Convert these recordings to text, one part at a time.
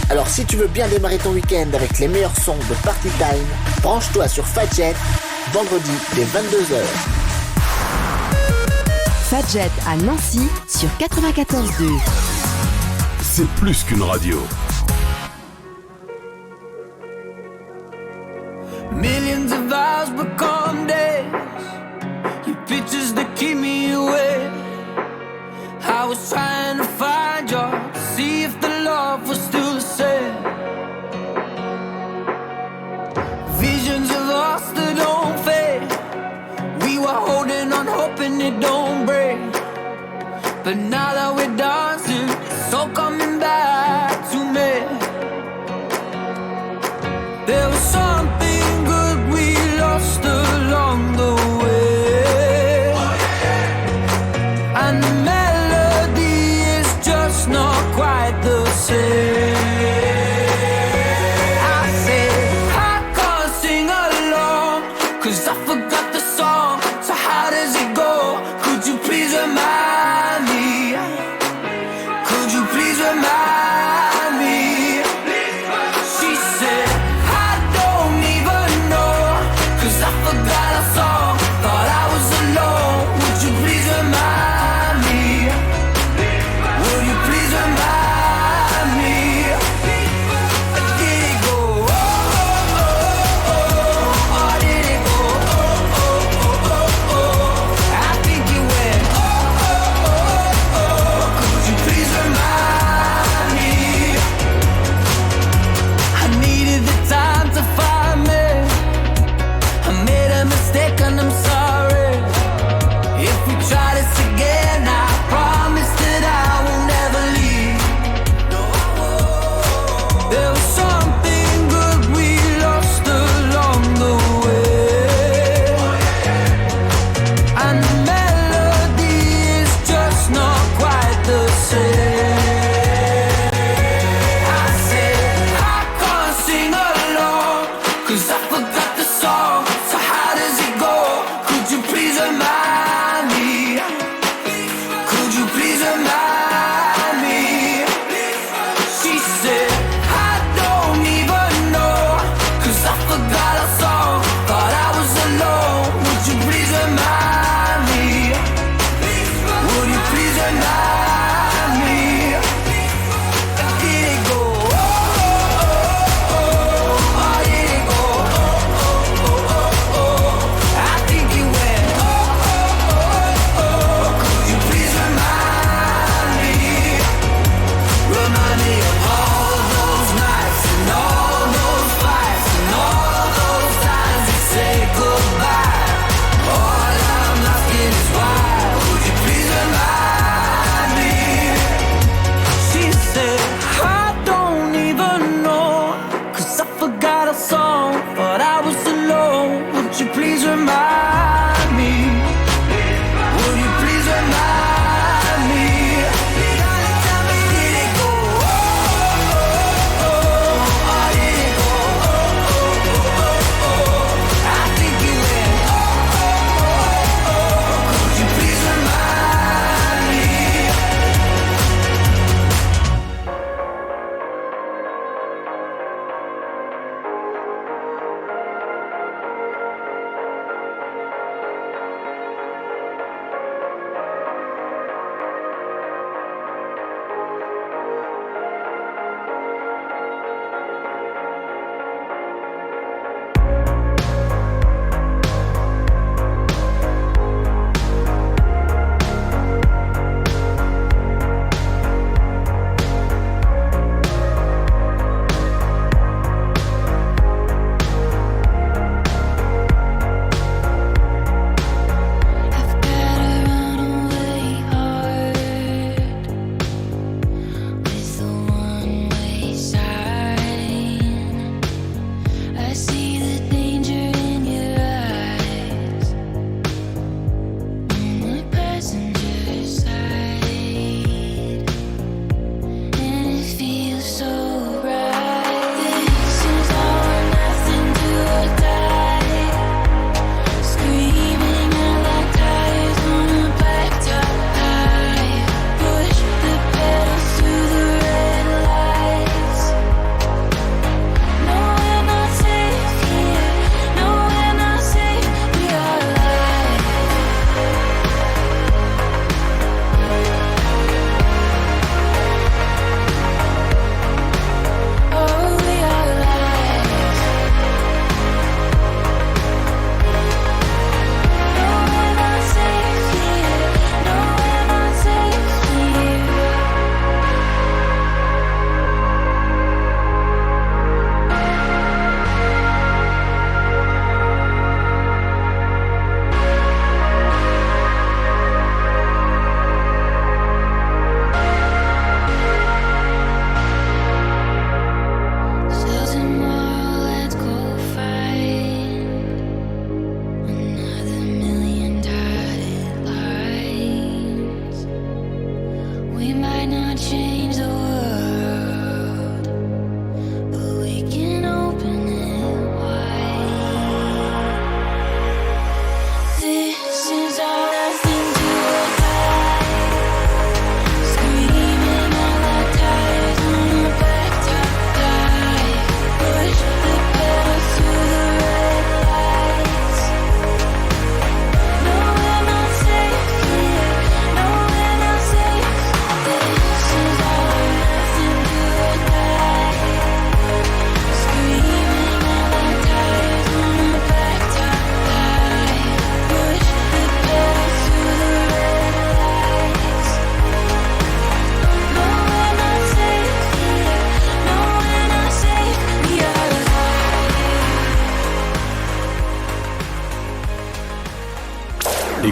Alors si tu veux bien démarrer ton week-end avec les meilleurs sons de Party Time, branche-toi sur Fadjet, vendredi dès 22h. Fadjet à Nancy sur 94.2. C'est plus qu'une radio. Millions of hours become days. Your pictures that keep me awake. I was trying to find you, to see if the love was still the same. Visions of us that don't fade. We were holding on, hoping it don't break. But now that we're dancing, it's all coming back to me. There was something good we lost along the way. And the melody is just not quite the same. I said I can't sing along, 'cause I forgot the song. So how does it go? Could you please remind me? Could you please remind me? She said I don't even know, 'cause I forgot our song. Thought I was alone. Would you please remind me? Would you please remind me? Did it go? Oh, oh, oh, oh. Or did it go? Oh, oh, oh, oh, oh. I think it went. Oh, oh, oh, oh. Could you please remind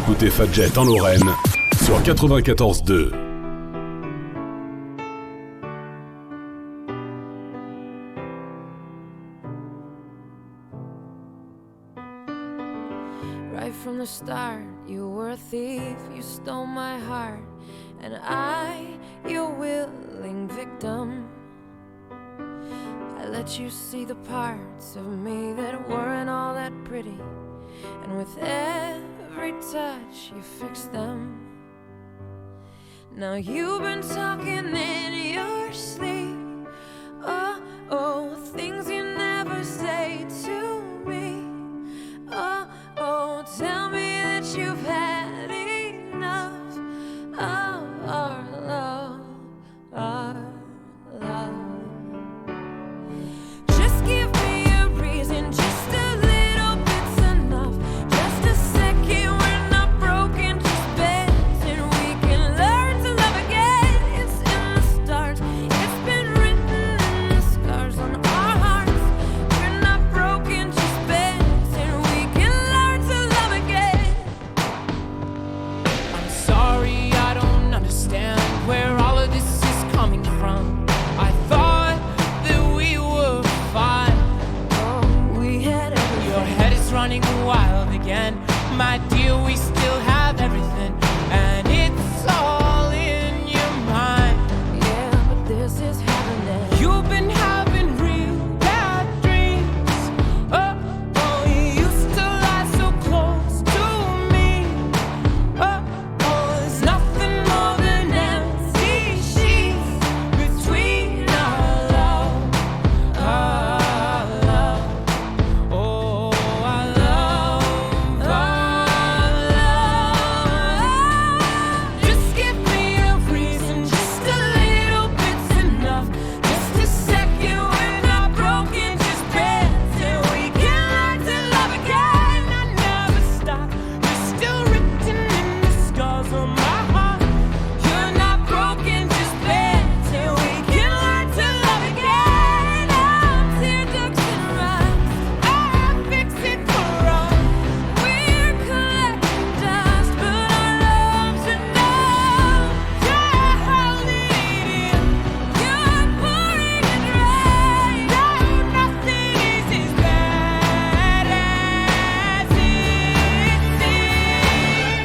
écoutez Fadjet en Lorraine sur 94.2. Right from the start, you were a thief, you stole my heart, and I, your willing victim. I let you see the parts of me that weren't all that pretty, and with every touch you fixed them. Now you've been talking in your sleep, oh, oh, things you never say to me. Oh, oh, tell me that you've had enough of our love, our love. Just give me a reason, just a little bit's enough. Just a second, we're not broken, just bends, and we can learn to love again. It's in the stars, it's been written in the scars on our hearts. We're not broken, just bends, and we can learn to love again. I'm sorry, I don't understand where all of this is coming from. I thought that we were fine. Oh, we had everything. Your head is running wild again. My dear, we still have everything, and it's all in your mind. Yeah, but this is happening. You've been having real bad dreams. Oh, oh, you used to lie so close to me. Oh, oh, there's nothing more than empty sheets between our love, our love. Oh, our love, our love. Just give me a reason, just a little bit's enough. Just a second, we're not broken, just bends, and we can learn to love again. I never stop. You're still written in the scars on my heart. You're not broken, just bends, and we can learn to love again. I'm tear ducts and rhymes, I fix it for us. We're collecting dust, but our love's enough. Yeah, hold it in. You're pouring it right. No, nothing is as bad as it seems.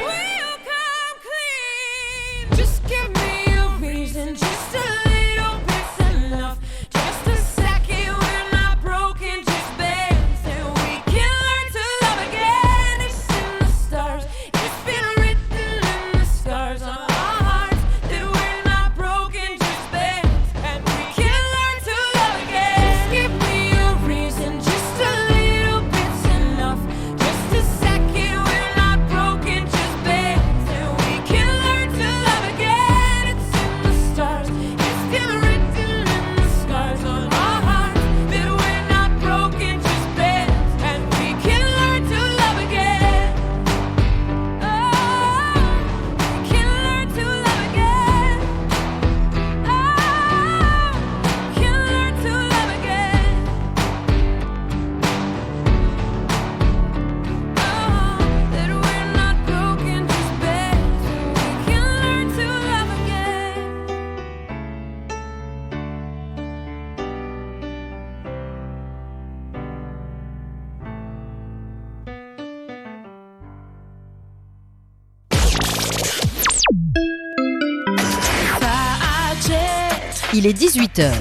We'll come clean. Just give me a reason, just a little bit's enough. Just a second, we're not broken, just bends, and we can learn to love again. It's in the stars, it's been written in the scars on our hearts that we're not broken, just bends, and we can learn to love again. Just give me a reason, just a little bit's enough. Just a second, we're not broken, just bends, and we can learn to love again. It's in the stars, it's been written in the scars on our hearts that we're not broken, just bends, and we can learn to love again. Oh, we can learn to love again. Oh, we can learn to love again. Oh, that we're not broken, just bends, and we can learn to love again. Il est 18h.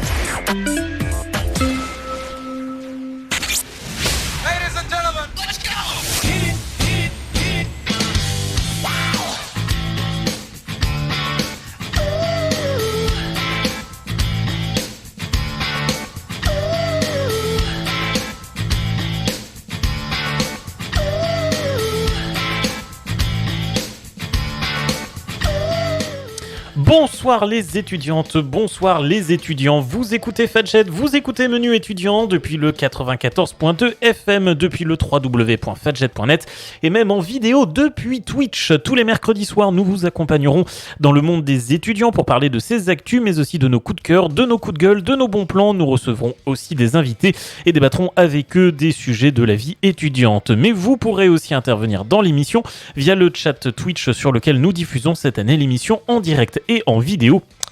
Bonsoir les étudiantes, bonsoir les étudiants. Vous écoutez Fadjet, vous écoutez Menu étudiant depuis le 94.2 FM, depuis le www.fadjet.net et même en vidéo depuis Twitch. Tous les mercredis soirs, nous vous accompagnerons dans le monde des étudiants pour parler de ces actus, mais aussi de nos coups de cœur, de nos coups de gueule, de nos bons plans. Nous recevrons aussi des invités et débattrons avec eux des sujets de la vie étudiante. Mais vous pourrez aussi intervenir dans l'émission via le chat Twitch sur lequel nous diffusons cette année l'émission en direct et en vidéo.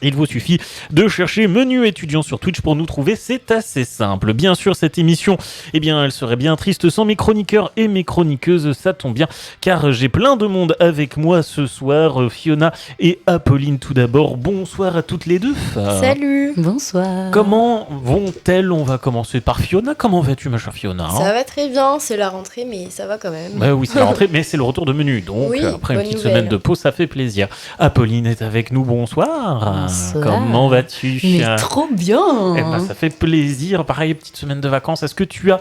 Il vous suffit de chercher Menu étudiant sur Twitch pour nous trouver, c'est assez simple. Bien sûr, cette émission, elle serait bien triste sans mes chroniqueurs et mes chroniqueuses, ça tombe bien, car j'ai plein de monde avec moi ce soir, Fiona et Apolline tout d'abord. Bonsoir à toutes les deux. Salut. Bonsoir. Comment vont-elles ? On va commencer par Fiona. Comment vas-tu, ma chère Fiona ? Ça va très bien, c'est la rentrée, mais ça va quand même. Oui, c'est la rentrée, mais c'est le retour de Menu, donc oui, après une petite semaine de pause, ça fait plaisir. Apolline est avec nous, bonsoir. Bonsoir. Comment vas-tu ? Mais trop bien. Ça fait plaisir. Pareil, petite semaine de vacances. Est-ce que tu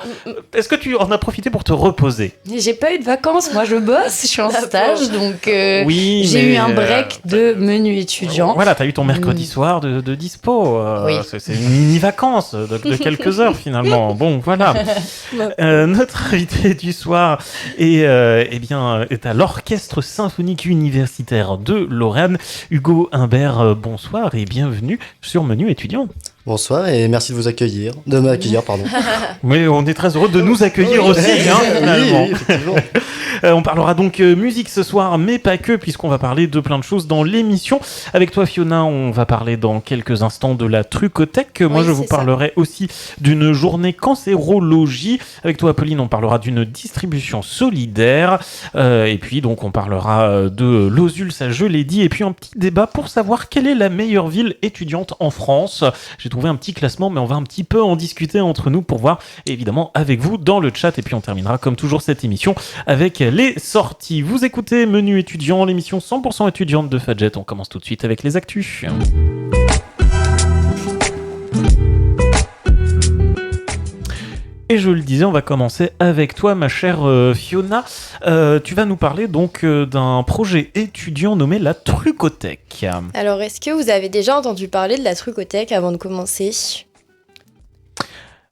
en as profité pour te reposer ? J'ai pas eu de vacances, moi je bosse, je suis en stage, donc j'ai eu un break de Menu étudiant. Voilà, t'as eu ton mercredi soir de dispo. Oui. C'est une mini-vacances de quelques heures finalement. Bon, voilà. Notre invité du soir est à l'Orchestre Symphonique Universitaire de Lorraine. Hugo Humbert, bonsoir et bienvenue sur Menu étudiant. Bonsoir et merci de m'accueillir, pardon. Oui, on est très heureux de nous accueillir aussi, finalement. Oui, effectivement. On parlera donc musique ce soir, mais pas que, puisqu'on va parler de plein de choses dans l'émission. Avec toi, Fiona, on va parler dans quelques instants de la trucothèque. Moi, je vous parlerai aussi d'une journée cancérologie. Avec toi, Apolline, on parlera d'une distribution solidaire. Et puis, donc, on parlera de l'Osulsa, je l'ai dit. Et puis, un petit débat pour savoir quelle est la meilleure ville étudiante en France. J'ai trouvé un petit classement, mais on va un petit peu en discuter entre nous pour voir, évidemment, avec vous dans le chat. Et puis, on terminera, comme toujours, cette émission avec les sorties. Vous écoutez Menu étudiant, l'émission 100% étudiante de Fadjet. On commence tout de suite avec les actus. Et je le disais, on va commencer avec toi, ma chère Fiona. Tu vas nous parler donc d'un projet étudiant nommé la trucothèque. Alors, est-ce que vous avez déjà entendu parler de la trucothèque avant de commencer ?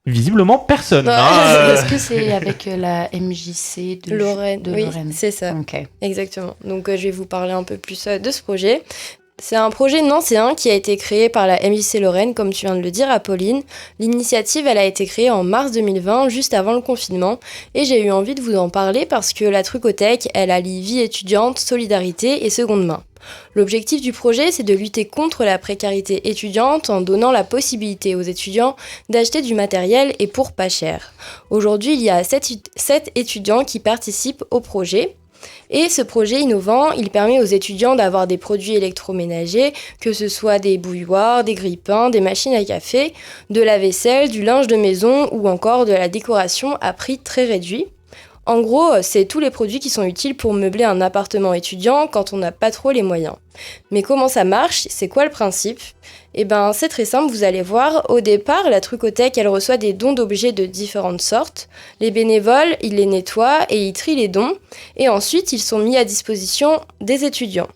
Visiblement, personne. Est-ce que c'est avec la MJC de Lorraine ? Oui, Lorraine. c'est ça. Okay. Exactement. Donc, je vais vous parler un peu plus de ce projet. C'est un projet nancéen qui a été créé par la MJC Lorraine, comme tu viens de le dire, Apolline. L'initiative, elle a été créée en mars 2020, juste avant le confinement. Et j'ai eu envie de vous en parler parce que la trucothèque, elle allie vie étudiante, solidarité et seconde main. L'objectif du projet, c'est de lutter contre la précarité étudiante en donnant la possibilité aux étudiants d'acheter du matériel et pour pas cher. Aujourd'hui, il y a 7 étudiants qui participent au projet. Et ce projet innovant, il permet aux étudiants d'avoir des produits électroménagers, que ce soit des bouilloires, des grille-pains, des machines à café, de la vaisselle, du linge de maison ou encore de la décoration à prix très réduit. En gros, c'est tous les produits qui sont utiles pour meubler un appartement étudiant quand on n'a pas trop les moyens. Mais comment ça marche ? C'est quoi le principe ? C'est très simple, vous allez voir. Au départ, la trucothèque, elle reçoit des dons d'objets de différentes sortes. Les bénévoles, ils les nettoient et ils trient les dons. Et ensuite, ils sont mis à disposition des étudiants.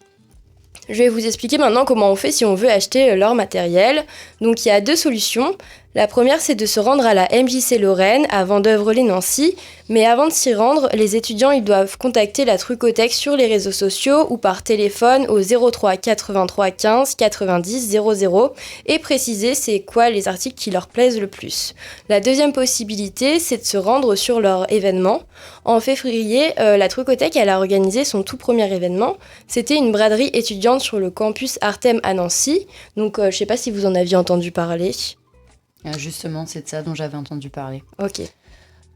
Je vais vous expliquer maintenant comment on fait si on veut acheter leur matériel. Donc il y a 2 solutions. La première, c'est de se rendre à la MJC Lorraine à Vendeuvre-les-Nancy. Mais avant de s'y rendre, les étudiants ils doivent contacter la trucothèque sur les réseaux sociaux ou par téléphone au 03 83 15 90 00 et préciser c'est quoi les articles qui leur plaisent le plus. La deuxième possibilité, c'est de se rendre sur leur événement. En février, la trucothèque elle a organisé son tout premier événement. C'était une braderie étudiante sur le campus Artem à Nancy. Donc je sais pas si vous en aviez entendu parler. Justement, c'est de ça dont j'avais entendu parler. Ok.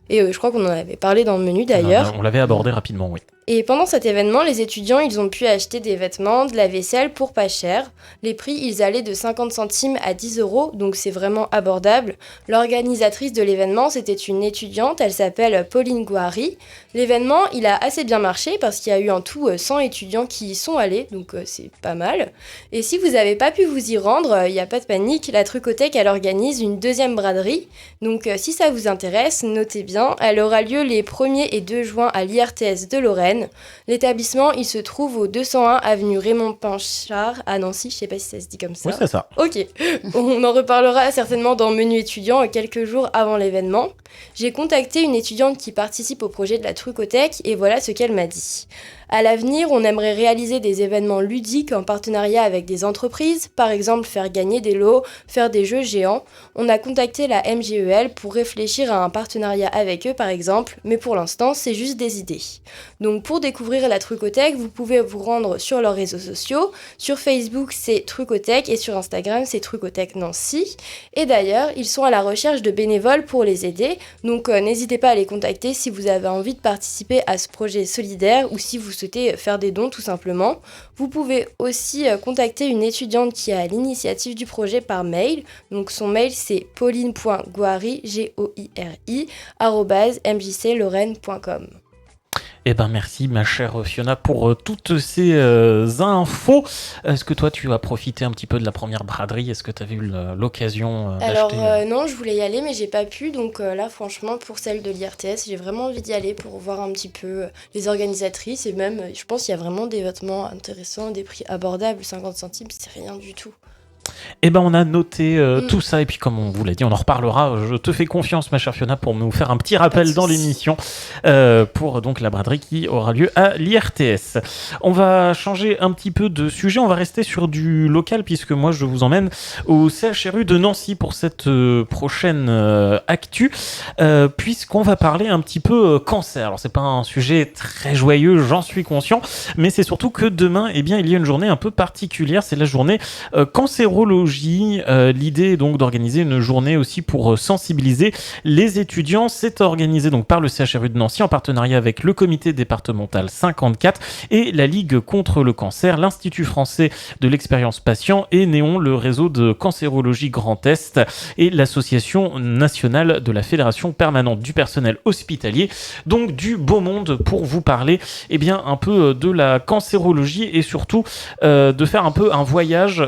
Et je crois qu'on en avait parlé dans le menu d'ailleurs. On l'avait abordé rapidement, oui. Et pendant cet événement, les étudiants, ils ont pu acheter des vêtements, de la vaisselle pour pas cher. Les prix, ils allaient de 50 centimes à 10 €, donc c'est vraiment abordable. L'organisatrice de l'événement, c'était une étudiante, elle s'appelle Pauline Gouari. L'événement, il a assez bien marché parce qu'il y a eu en tout 100 étudiants qui y sont allés, donc c'est pas mal. Et si vous n'avez pas pu vous y rendre, il n'y a pas de panique, la trucothèque, elle organise une deuxième braderie. Donc si ça vous intéresse, notez bien. bien. Elle aura lieu les 1er et 2 juin à l'IRTS de Lorraine. L'établissement, il se trouve au 201 avenue Raymond Pinchard à Nancy. Je sais pas si ça se dit comme ça. Oui, c'est ça. Ok, on en reparlera certainement dans Menu étudiant quelques jours avant l'événement. J'ai contacté une étudiante qui participe au projet de la Trucothèque et voilà ce qu'elle m'a dit. À l'avenir, on aimerait réaliser des événements ludiques en partenariat avec des entreprises, par exemple faire gagner des lots, faire des jeux géants. On a contacté la MGEL pour réfléchir à un partenariat avec eux par exemple, mais pour l'instant, c'est juste des idées. Donc pour découvrir la Trucothèque, vous pouvez vous rendre sur leurs réseaux sociaux. Sur Facebook, c'est Trucothèque et sur Instagram, c'est Trucothèque Nancy. Et d'ailleurs, ils sont à la recherche de bénévoles pour les aider, donc n'hésitez pas à les contacter si vous avez envie de participer à ce projet solidaire ou si vous souhaitez faire des dons tout simplement. Vous pouvez aussi contacter une étudiante qui est à l'initiative du projet par mail. Donc son mail c'est pauline.goiri, Goiri, @mjclorraine.com. Eh ben merci ma chère Fiona pour toutes ces infos. Est-ce que toi tu as profité un petit peu de la première braderie? Est-ce que tu avais eu l'occasion Alors d'acheter non, je voulais y aller mais j'ai pas pu. Donc là franchement pour celle de l'IRTS, j'ai vraiment envie d'y aller pour voir un petit peu les organisatrices. Et même je pense qu'il y a vraiment des vêtements intéressants, des prix abordables, 50 centimes c'est rien du tout. Eh ben on a noté tout ça et puis comme on vous l'a dit, on en reparlera. Je te fais confiance ma chère Fiona pour nous faire un petit rappel dans l'émission pour donc la braderie qui aura lieu à l'IRTS. On va changer un petit peu de sujet, on va rester sur du local puisque moi je vous emmène au CHRU de Nancy pour cette prochaine actu puisqu'on va parler un petit peu cancer. Alors c'est pas un sujet très joyeux, j'en suis conscient, mais c'est surtout que demain eh bien il y a une journée un peu particulière, c'est la journée cancérologie. L'idée est donc d'organiser une journée aussi pour sensibiliser les étudiants. C'est organisé donc par le CHRU de Nancy en partenariat avec le comité départemental 54 et la Ligue contre le cancer, l'Institut français de l'expérience patient et Néon, le réseau de cancérologie Grand Est et l'association nationale de la Fédération permanente du personnel hospitalier. Donc du beau monde pour vous parler eh bien, un peu de la cancérologie et surtout de faire un peu un voyage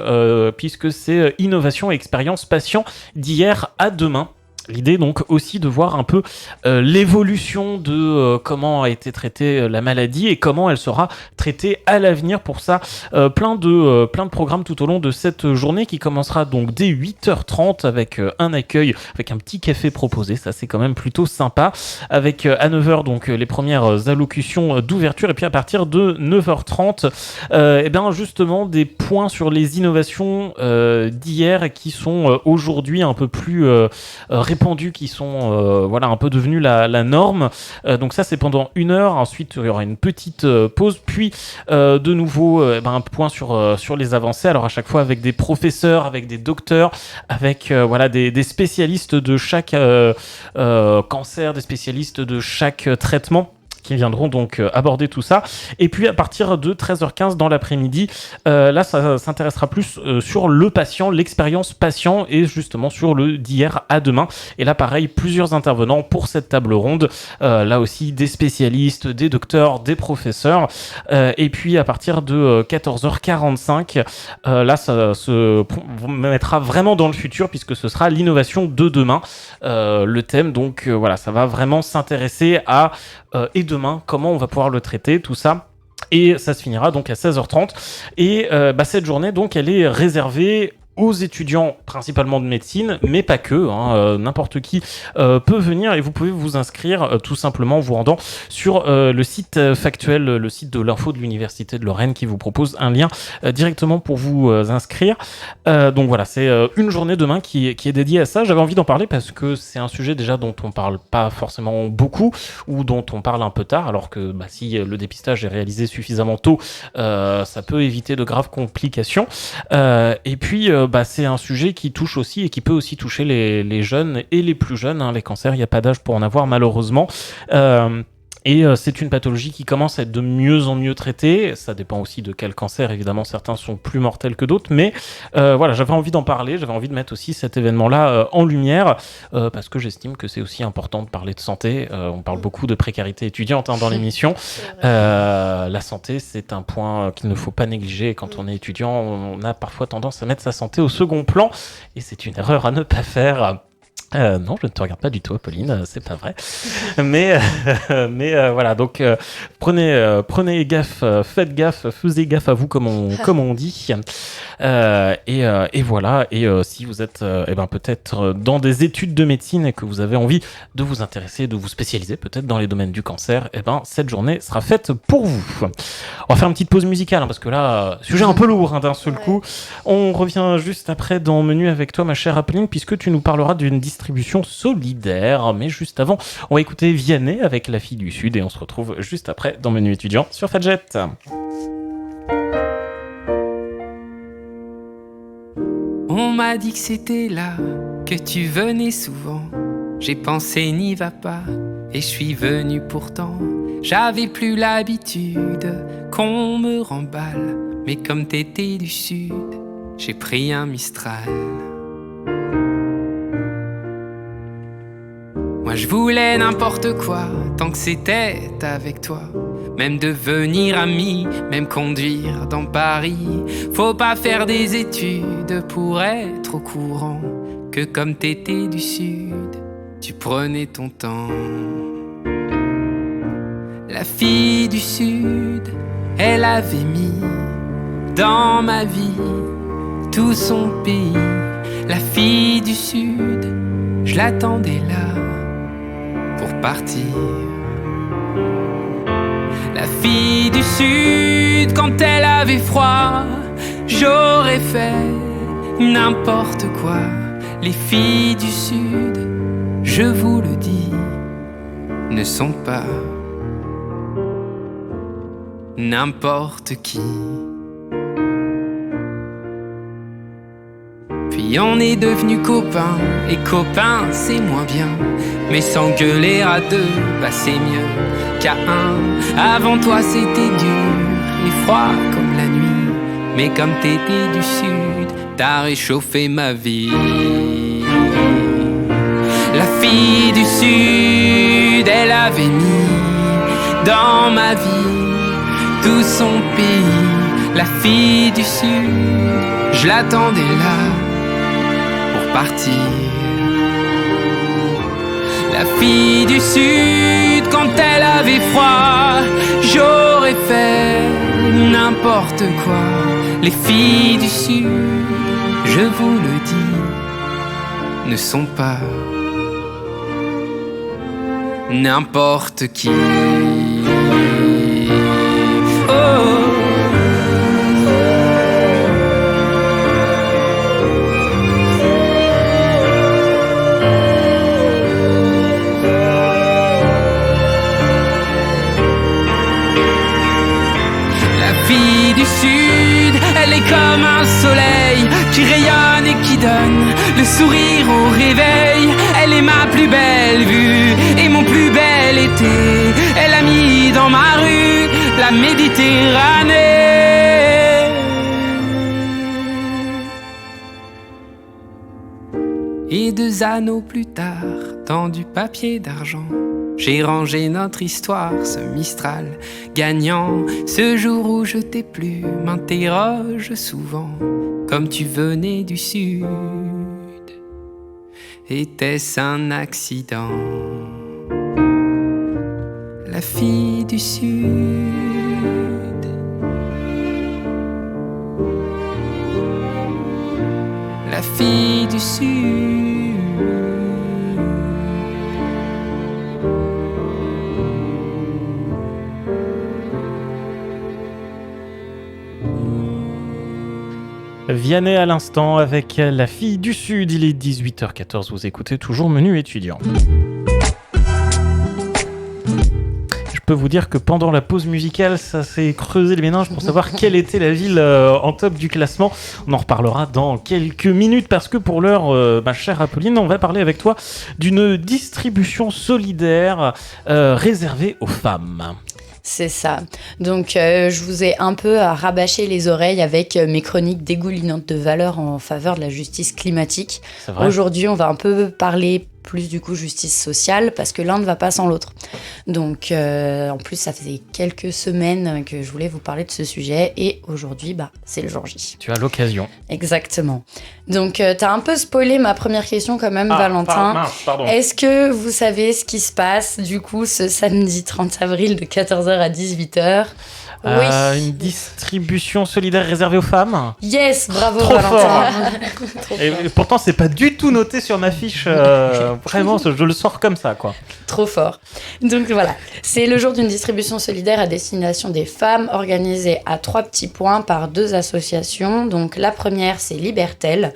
puisque c'est innovation et expérience patient d'hier à demain. L'idée donc aussi de voir un peu l'évolution de comment a été traitée la maladie et comment elle sera traitée à l'avenir. Pour ça, plein de programmes tout au long de cette journée qui commencera donc dès 8h30 avec un accueil, avec un petit café proposé. Ça c'est quand même plutôt sympa. Avec à 9h donc les premières allocutions d'ouverture et puis à partir de 9h30, et bien justement des points sur les innovations d'hier qui sont aujourd'hui un peu plus répandus, qui sont voilà un peu devenus la norme. Donc ça c'est pendant 1 heure. Ensuite il y aura une petite pause, puis de nouveau un point sur les avancées. Alors à chaque fois avec des professeurs, avec des docteurs, avec voilà des spécialistes de chaque cancer, des spécialistes de chaque traitement qui viendront donc aborder tout ça. Et puis à partir de 13h15 dans l'après-midi, là ça s'intéressera plus sur le patient, l'expérience patient et justement sur le d'hier à demain. Et là pareil, plusieurs intervenants pour cette table ronde, là aussi des spécialistes, des docteurs, des professeurs. Et puis à partir de 14h45, là ça se mettra vraiment dans le futur puisque ce sera l'innovation de demain. Le thème donc voilà, ça va vraiment s'intéresser à et demain, comment on va pouvoir le traiter, tout ça. Et ça se finira donc à 16h30. Et cette journée, donc, elle est réservée aux étudiants principalement de médecine, mais pas que, n'importe qui peut venir et vous pouvez vous inscrire tout simplement en vous rendant sur le site factuel, le site de l'info de l'Université de Lorraine qui vous propose un lien directement pour vous inscrire. Donc voilà, c'est une journée demain qui est dédiée à ça. J'avais envie d'en parler parce que c'est un sujet déjà dont on parle pas forcément beaucoup ou dont on parle un peu tard, alors que si le dépistage est réalisé suffisamment tôt, ça peut éviter de graves complications. Et puis c'est un sujet qui touche aussi et qui peut aussi toucher les jeunes et les plus jeunes. Les cancers, il n'y a pas d'âge pour en avoir malheureusement. Et c'est une pathologie qui commence à être de mieux en mieux traitée. Ça dépend aussi de quel cancer. Évidemment, certains sont plus mortels que d'autres. Mais voilà, j'avais envie d'en parler. J'avais envie de mettre aussi cet événement-là en lumière parce que j'estime que c'est aussi important de parler de santé. On parle beaucoup de précarité étudiante dans l'émission. La santé, c'est un point qu'il ne faut pas négliger. Quand on est étudiant, on a parfois tendance à mettre sa santé au second plan. Et c'est une erreur à ne pas faire. Non, je ne te regarde pas du tout, Apolline, c'est pas vrai. Mais voilà, donc prenez gaffe, faites gaffe, faisez gaffe à vous, comme on dit. Et voilà, et si vous êtes peut-être dans des études de médecine et que vous avez envie de vous intéresser, de vous spécialiser peut-être dans les domaines du cancer, cette journée sera faite pour vous. On va faire une petite pause musicale, parce que là, sujet un peu lourd d'un seul coup. On revient juste après dans Menu avec toi, ma chère Apolline, puisque tu nous parleras d'une distribution solidaire. Mais juste avant, on va écouter Vianney avec La Fille du Sud et on se retrouve juste après dans Menu étudiant sur Fadjet. On m'a dit que c'était là, que tu venais souvent. J'ai pensé n'y va pas et je suis venu pourtant. J'avais plus l'habitude qu'on me remballe, mais comme t'étais du sud, j'ai pris un Mistral. Moi je voulais n'importe quoi, tant que c'était avec toi. Même devenir ami, même conduire dans Paris. Faut pas faire des études pour être au courant que comme t'étais du sud, tu prenais ton temps. La fille du sud, elle avait mis dans ma vie tout son pays. La fille du sud, je l'attendais là pour partir. La fille du sud, quand elle avait froid, j'aurais fait n'importe quoi. Les filles du sud, je vous le dis, ne sont pas n'importe qui. Puis on est devenus copains, et copains c'est moins bien. Mais s'engueuler à deux, c'est mieux qu'à un. Avant toi c'était dur et froid comme la nuit, mais comme t'étais du sud, t'as réchauffé ma vie. La fille du sud, elle avait mis dans ma vie tout son pays. La fille du sud, je l'attendais là pour partir. La fille du sud, quand elle avait froid, j'aurais fait n'importe quoi. Les filles du sud, je vous le dis, ne sont pas n'importe qui. Oh. Du sud, elle est comme un soleil qui rayonne et qui donne le sourire au réveil. Elle est ma plus belle vue et mon plus bel été. Elle a mis dans ma rue la Méditerranée. Et 2 anneaux plus tard, dans du papier d'argent, j'ai rangé notre histoire, ce Mistral gagnant. Ce jour où je t'ai plu, m'interroge souvent, comme tu venais du sud, était-ce un accident? La fille du sud, la fille du sud. Vianney à l'instant avec La Fille du Sud. Il est 18h14, vous écoutez toujours Menu étudiant. Je peux vous dire que pendant la pause musicale, ça s'est creusé les méninges pour savoir quelle était la ville en top du classement. On en reparlera dans quelques minutes parce que pour l'heure, ma chère Apolline, on va parler avec toi d'une distribution solidaire réservée aux femmes. C'est ça. Donc, je vous ai un peu rabâché les oreilles avec mes chroniques dégoulinantes de valeur en faveur de la justice climatique. Aujourd'hui, on va un peu parler plus du coup justice sociale parce que l'un ne va pas sans l'autre. Donc en plus ça faisait quelques semaines que je voulais vous parler de ce sujet et aujourd'hui c'est le jour J. Tu as l'occasion. Exactement. Donc t'as un peu spoilé ma première question quand même, Valentin. Pardon. Est-ce que vous savez ce qui se passe du coup ce samedi 30 avril de 14h à 18h? Oui. Une distribution solidaire réservée aux femmes. Yes, bravo Trop Valentin. Et pourtant, c'est pas du tout noté sur ma fiche. Vraiment, je le sors comme ça, quoi. Trop fort. Donc voilà, c'est le jour d'une distribution solidaire à destination des femmes organisée à 3 petits points par 2 associations. Donc la première, c'est Libertel,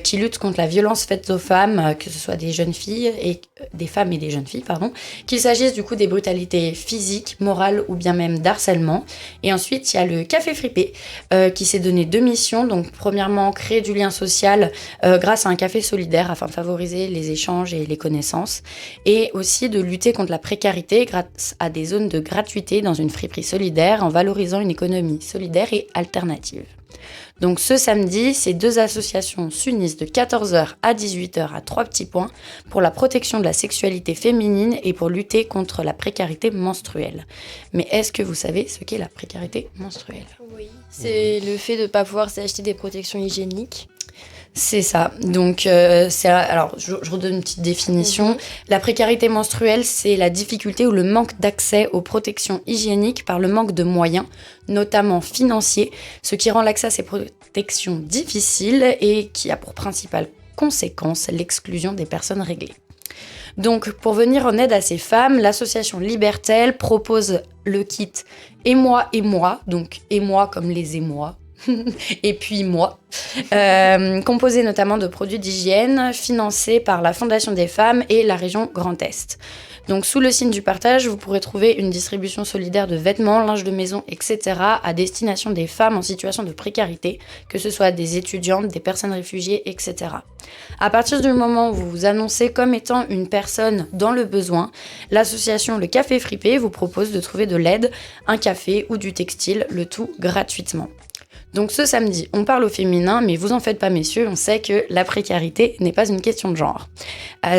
qui lutte contre la violence faite aux femmes, que ce soit des jeunes filles et des femmes et des jeunes filles, qu'il s'agisse du coup des brutalités physiques, morales ou bien même d'harcèlement. Et ensuite, il y a le Café Fripé qui s'est donné 2 missions. Donc, premièrement, créer du lien social grâce à un café solidaire afin de favoriser les échanges et les connaissances. Et aussi de lutter contre la précarité grâce à des zones de gratuité dans une friperie solidaire en valorisant une économie solidaire et alternative. Donc ce samedi, ces 2 associations s'unissent de 14h à 18h à 3 petits points pour la protection de la sexualité féminine et pour lutter contre la précarité menstruelle. Mais est-ce que vous savez ce qu'est la précarité menstruelle ? Oui. C'est le fait de ne pas pouvoir s'acheter des protections hygiéniques. C'est ça. Donc, alors, je redonne une petite définition. La précarité menstruelle, c'est la difficulté ou le manque d'accès aux protections hygiéniques par le manque de moyens, notamment financiers, ce qui rend l'accès à ces protections difficile et qui a pour principale conséquence l'exclusion des personnes réglées. Donc, pour venir en aide à ces femmes, l'association Libertel propose le kit « Et moi », donc « Et moi » comme les émois. Et puis moi, composé notamment de produits d'hygiène financés par la Fondation des femmes et la région Grand Est. Donc sous le signe du partage, vous pourrez trouver une distribution solidaire de vêtements, linge de maison, etc. à destination des femmes en situation de précarité, que ce soit des étudiantes, des personnes réfugiées, etc. À partir du moment où vous vous annoncez comme étant une personne dans le besoin, l'association Le Café Fripé vous propose de trouver de l'aide, un café ou du textile, le tout gratuitement. Donc ce samedi, on parle au féminin, mais vous en faites pas messieurs, on sait que la précarité n'est pas une question de genre.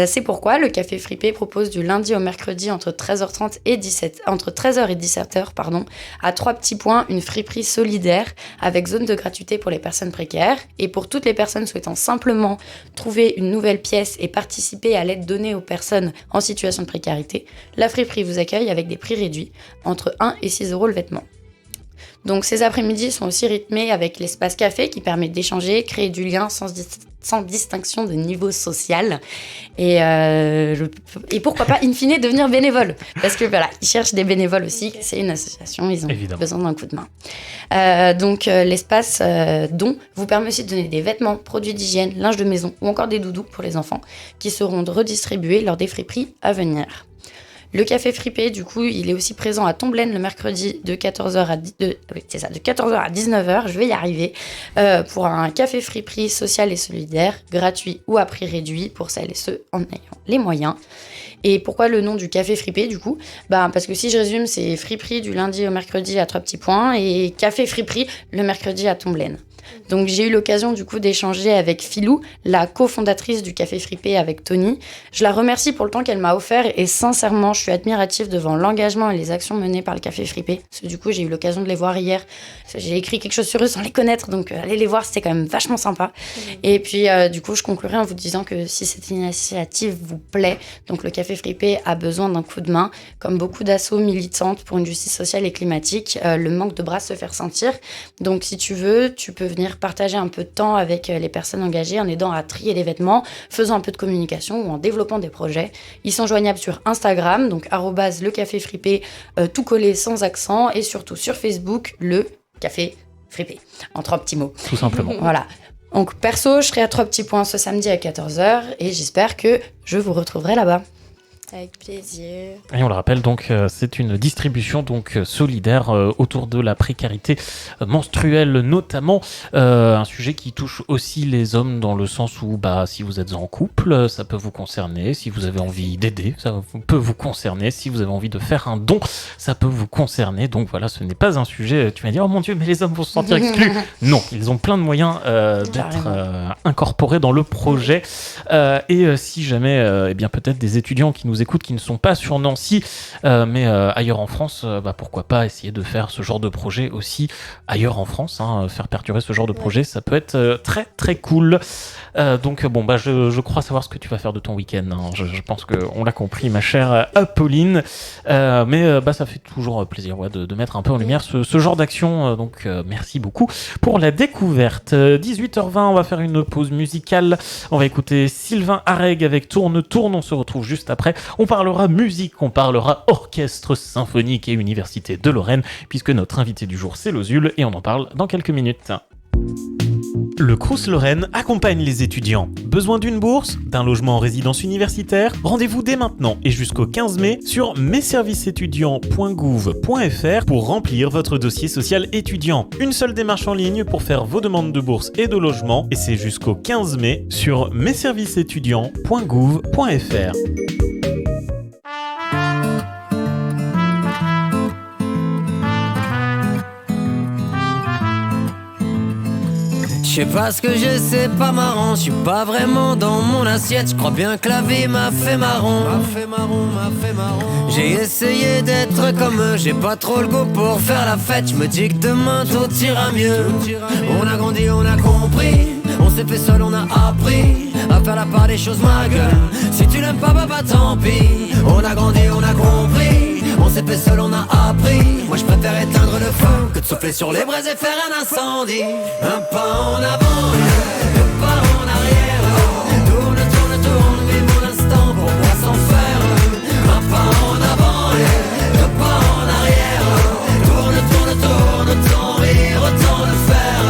C'est pourquoi le Café Fripé propose du lundi au mercredi entre 13h30 et 17h, à 3 petits points, une friperie solidaire avec zone de gratuité pour les personnes précaires. Et pour toutes les personnes souhaitant simplement trouver une nouvelle pièce et participer à l'aide donnée aux personnes en situation de précarité, la friperie vous accueille avec des prix réduits, entre 1 et 6 € le vêtement. Donc ces après-midi sont aussi rythmés avec l'espace café qui permet d'échanger, créer du lien sans distinction de niveau social et pourquoi pas in fine devenir bénévole parce que voilà, ils cherchent des bénévoles aussi, c'est une association, ils ont besoin d'un coup de main. Donc l'espace don vous permet aussi de donner des vêtements, produits d'hygiène, linge de maison ou encore des doudous pour les enfants qui seront redistribués lors des friperies à venir. Le Café Fripé, du coup, il est aussi présent à Tomblaine le mercredi de 14h à 19h, je vais y arriver, pour un café friperie social et solidaire, gratuit ou à prix réduit pour celles et ceux en ayant les moyens. Et pourquoi le nom du Café Fripé, du coup ? Parce que si je résume, c'est friperie du lundi au mercredi à 3 petits points et café friperie le mercredi à Tomblaine. Donc j'ai eu l'occasion du coup d'échanger avec Philou, la cofondatrice du Café Fripé avec Tony. Je la remercie pour le temps qu'elle m'a offert et sincèrement je suis admirative devant l'engagement et les actions menées par le Café Fripé. Parce que du coup j'ai eu l'occasion de les voir hier. J'ai écrit quelque chose sur eux sans les connaître, donc allez les voir, c'était quand même vachement sympa. Et puis du coup je conclurai en vous disant que si cette initiative vous plaît, donc le Café Fripé a besoin d'un coup de main. Comme beaucoup d'assauts militantes pour une justice sociale et climatique, le manque de bras se fait ressentir. Donc si tu veux, tu peux venir partager un peu de temps avec les personnes engagées en aidant à trier les vêtements, faisant un peu de communication ou en développant des projets. Ils sont joignables sur Instagram, donc @lecaféfripé, tout collé sans accent, et surtout sur Facebook, le Café Fripé, en 3 petits mots. Tout simplement. Voilà. Donc perso, je serai à 3 petits points ce samedi à 14h et j'espère que je vous retrouverai là-bas. Avec plaisir. Et on le rappelle, donc, c'est une distribution donc solidaire autour de la précarité menstruelle, notamment un sujet qui touche aussi les hommes dans le sens où, si vous êtes en couple, ça peut vous concerner. Si vous avez envie d'aider, ça peut vous concerner. Si vous avez envie de faire un don, ça peut vous concerner. Donc voilà, ce n'est pas un sujet. Tu vas dire, oh mon Dieu, mais les hommes vont se sentir exclus. Non, ils ont plein de moyens d'être incorporés dans le projet. Et si jamais, peut-être des étudiants qui nous écoutent, qui ne sont pas sur Nancy, mais ailleurs en France, pourquoi pas essayer de faire ce genre de projet aussi ailleurs en France, faire perdurer ce genre de projet, ça peut être très très cool. Donc je crois savoir ce que tu vas faire de ton week-end. Je pense qu'on l'a compris, ma chère Apolline. Mais ça fait toujours plaisir de mettre un peu en lumière ce genre d'action. Donc merci beaucoup pour la découverte. 18h20, on va faire une pause musicale. On va écouter Sylvain Areg avec Tourne Tourne. On se retrouve juste après. On parlera musique, on parlera orchestre symphonique et université de Lorraine, puisque notre invité du jour c'est Lozule et on en parle dans quelques minutes. Le Crous Lorraine accompagne les étudiants. Besoin d'une bourse, d'un logement en résidence universitaire? Rendez-vous dès maintenant et jusqu'au 15 mai sur messervicesétudiants.gouv.fr pour remplir votre dossier social étudiant. Une seule démarche en ligne pour faire vos demandes de bourse et de logement et c'est jusqu'au 15 mai sur messervicesétudiants.gouv.fr. Je sais pas ce que je sais, pas marrant. Je suis pas vraiment dans mon assiette. Je crois bien que la vie m'a fait marron. J'ai essayé d'être comme eux. J'ai pas trop le goût pour faire la fête. Je me dis que demain tout ira mieux. On a grandi, on a compris. On s'est fait seul, on a appris à faire la part des choses, ma gueule. Si tu l'aimes pas, tant pis. On a grandi, on a compris. On s'est fait seul, on a appris. Moi je préfère éteindre le feu que de souffler sur les braises et faire un incendie. Un pas en avant, deux pas en arrière. Tourne, tourne, tourne, vivons l'instant, pourquoi s'en faire? Un pas en avant, deux pas en arrière. Tourne, tourne, tourne, autant rire, autant le faire.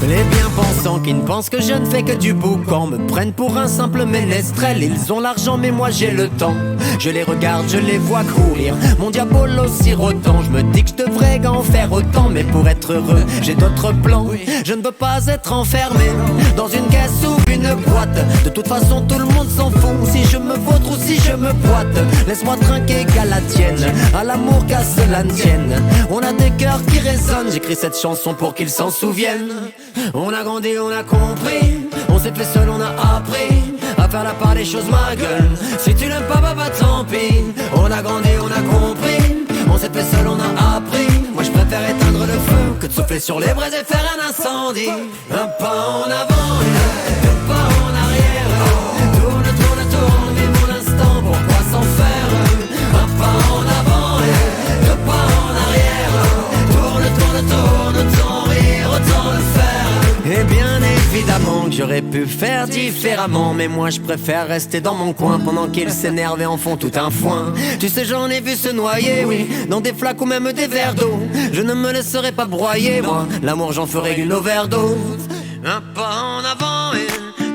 Les bien-pensants qui ne pensent que je ne fais que du boucan me prennent pour un simple ménestrel. Ils ont l'argent mais moi j'ai le temps. Je les regarde, je les vois courir. Mon diabolo sirotant. Je me dis que je devrais en faire autant. Mais pour être heureux, j'ai d'autres plans. Je ne veux pas être enfermé dans une caisse ou une boîte. De toute façon tout le monde s'en fout. Si je me vautre ou si je me boite, laisse-moi trinquer qu'à la tienne. À l'amour qu'à cela ne tienne. On a des cœurs qui résonnent. J'écris cette chanson pour qu'ils s'en souviennent. On a grandi, on a compris. On s'est fait seul, on a appris à faire la part des choses, ma gueule. Si tu l'aimes pas, tant pis. On a grandi, on a compris. On s'est fait seul, on a appris. Moi je préfère éteindre le feu que de souffler sur les braises et faire un incendie. Un pas en avant, deux pas en arrière. Tourne, tourne, tourne, vivons l'instant, pourquoi s'en faire? Un pas en avant, deux pas en arrière. Tourne, tourne, tourne, autant rire, autant le faire. Et bien évidemment que j'aurais pu faire différemment, mais moi je préfère rester dans mon coin pendant qu'ils s'énervent et en font tout un foin. Tu sais j'en ai vu se noyer, oui, dans des flaques ou même des verres d'eau. Je ne me laisserai pas broyer, moi, l'amour j'en ferai une overdose. Un pas en avant et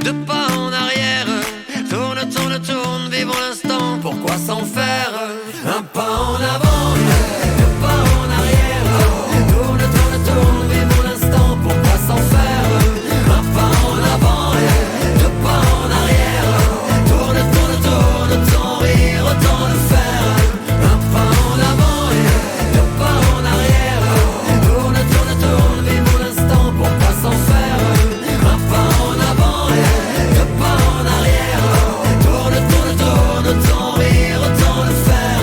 deux pas en arrière. Tourne, tourne, tourne, vivons l'instant, pourquoi s'en faire? Un pas en avant, deux pas en arrière. Tourne, tourne, tourne, vivons l'instant, pourquoi s'en faire? Un pas en avant, deux pas en arrière. Tourne, tourne, tourne, autant rire, autant le faire. Un pas en avant, deux pas en arrière. Tourne, tourne, tourne, vivons l'instant, pourquoi s'en faire? Un pas en avant, deux pas en arrière. Tourne, tourne, tourne, autant rire, autant le faire.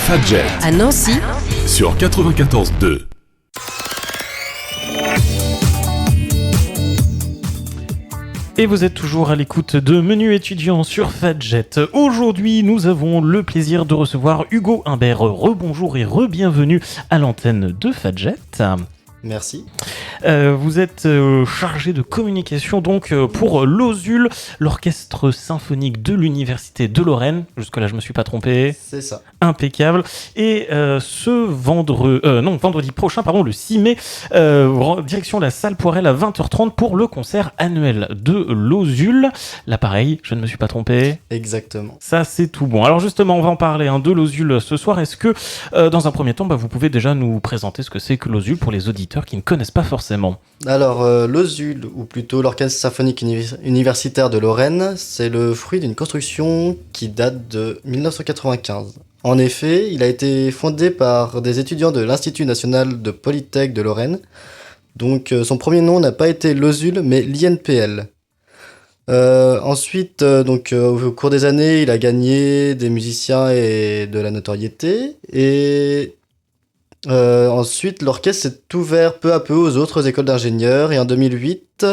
Fadjet À Nancy, sur 94.2. Et vous êtes toujours à l'écoute de Menu étudiant sur Fadjet. Aujourd'hui, nous avons le plaisir de recevoir Hugo Humbert. Rebonjour et re-bienvenue à l'antenne de Fadjet. Merci. Vous êtes chargé de communication donc pour l'OSUL, l'orchestre symphonique de l'Université de Lorraine. Jusque-là, je me suis pas trompé. C'est ça. Impeccable. Et vendredi prochain, le 6 mai, direction la salle Poirel à 20h30 pour le concert annuel de l'OSUL. Là, pareil, je ne me suis pas trompé. Exactement. Ça, c'est tout bon. Alors justement, on va en parler de l'OSUL ce soir. Est-ce que, dans un premier temps, vous pouvez déjà nous présenter ce que c'est que l'OSUL pour les auditeurs qui ne connaissent pas forcément? Alors, l'OSUL, ou plutôt l'Orchestre Symphonique Universitaire de Lorraine, c'est le fruit d'une construction qui date de 1995. En effet, il a été fondé par des étudiants de l'Institut National de Polytech de Lorraine. Donc, son premier nom n'a pas été l'OSUL, mais l'INPL. Ensuite, au cours des années, il a gagné des musiciens et de la notoriété. Et ensuite, l'orchestre s'est ouvert peu à peu aux autres écoles d'ingénieurs et en 2008,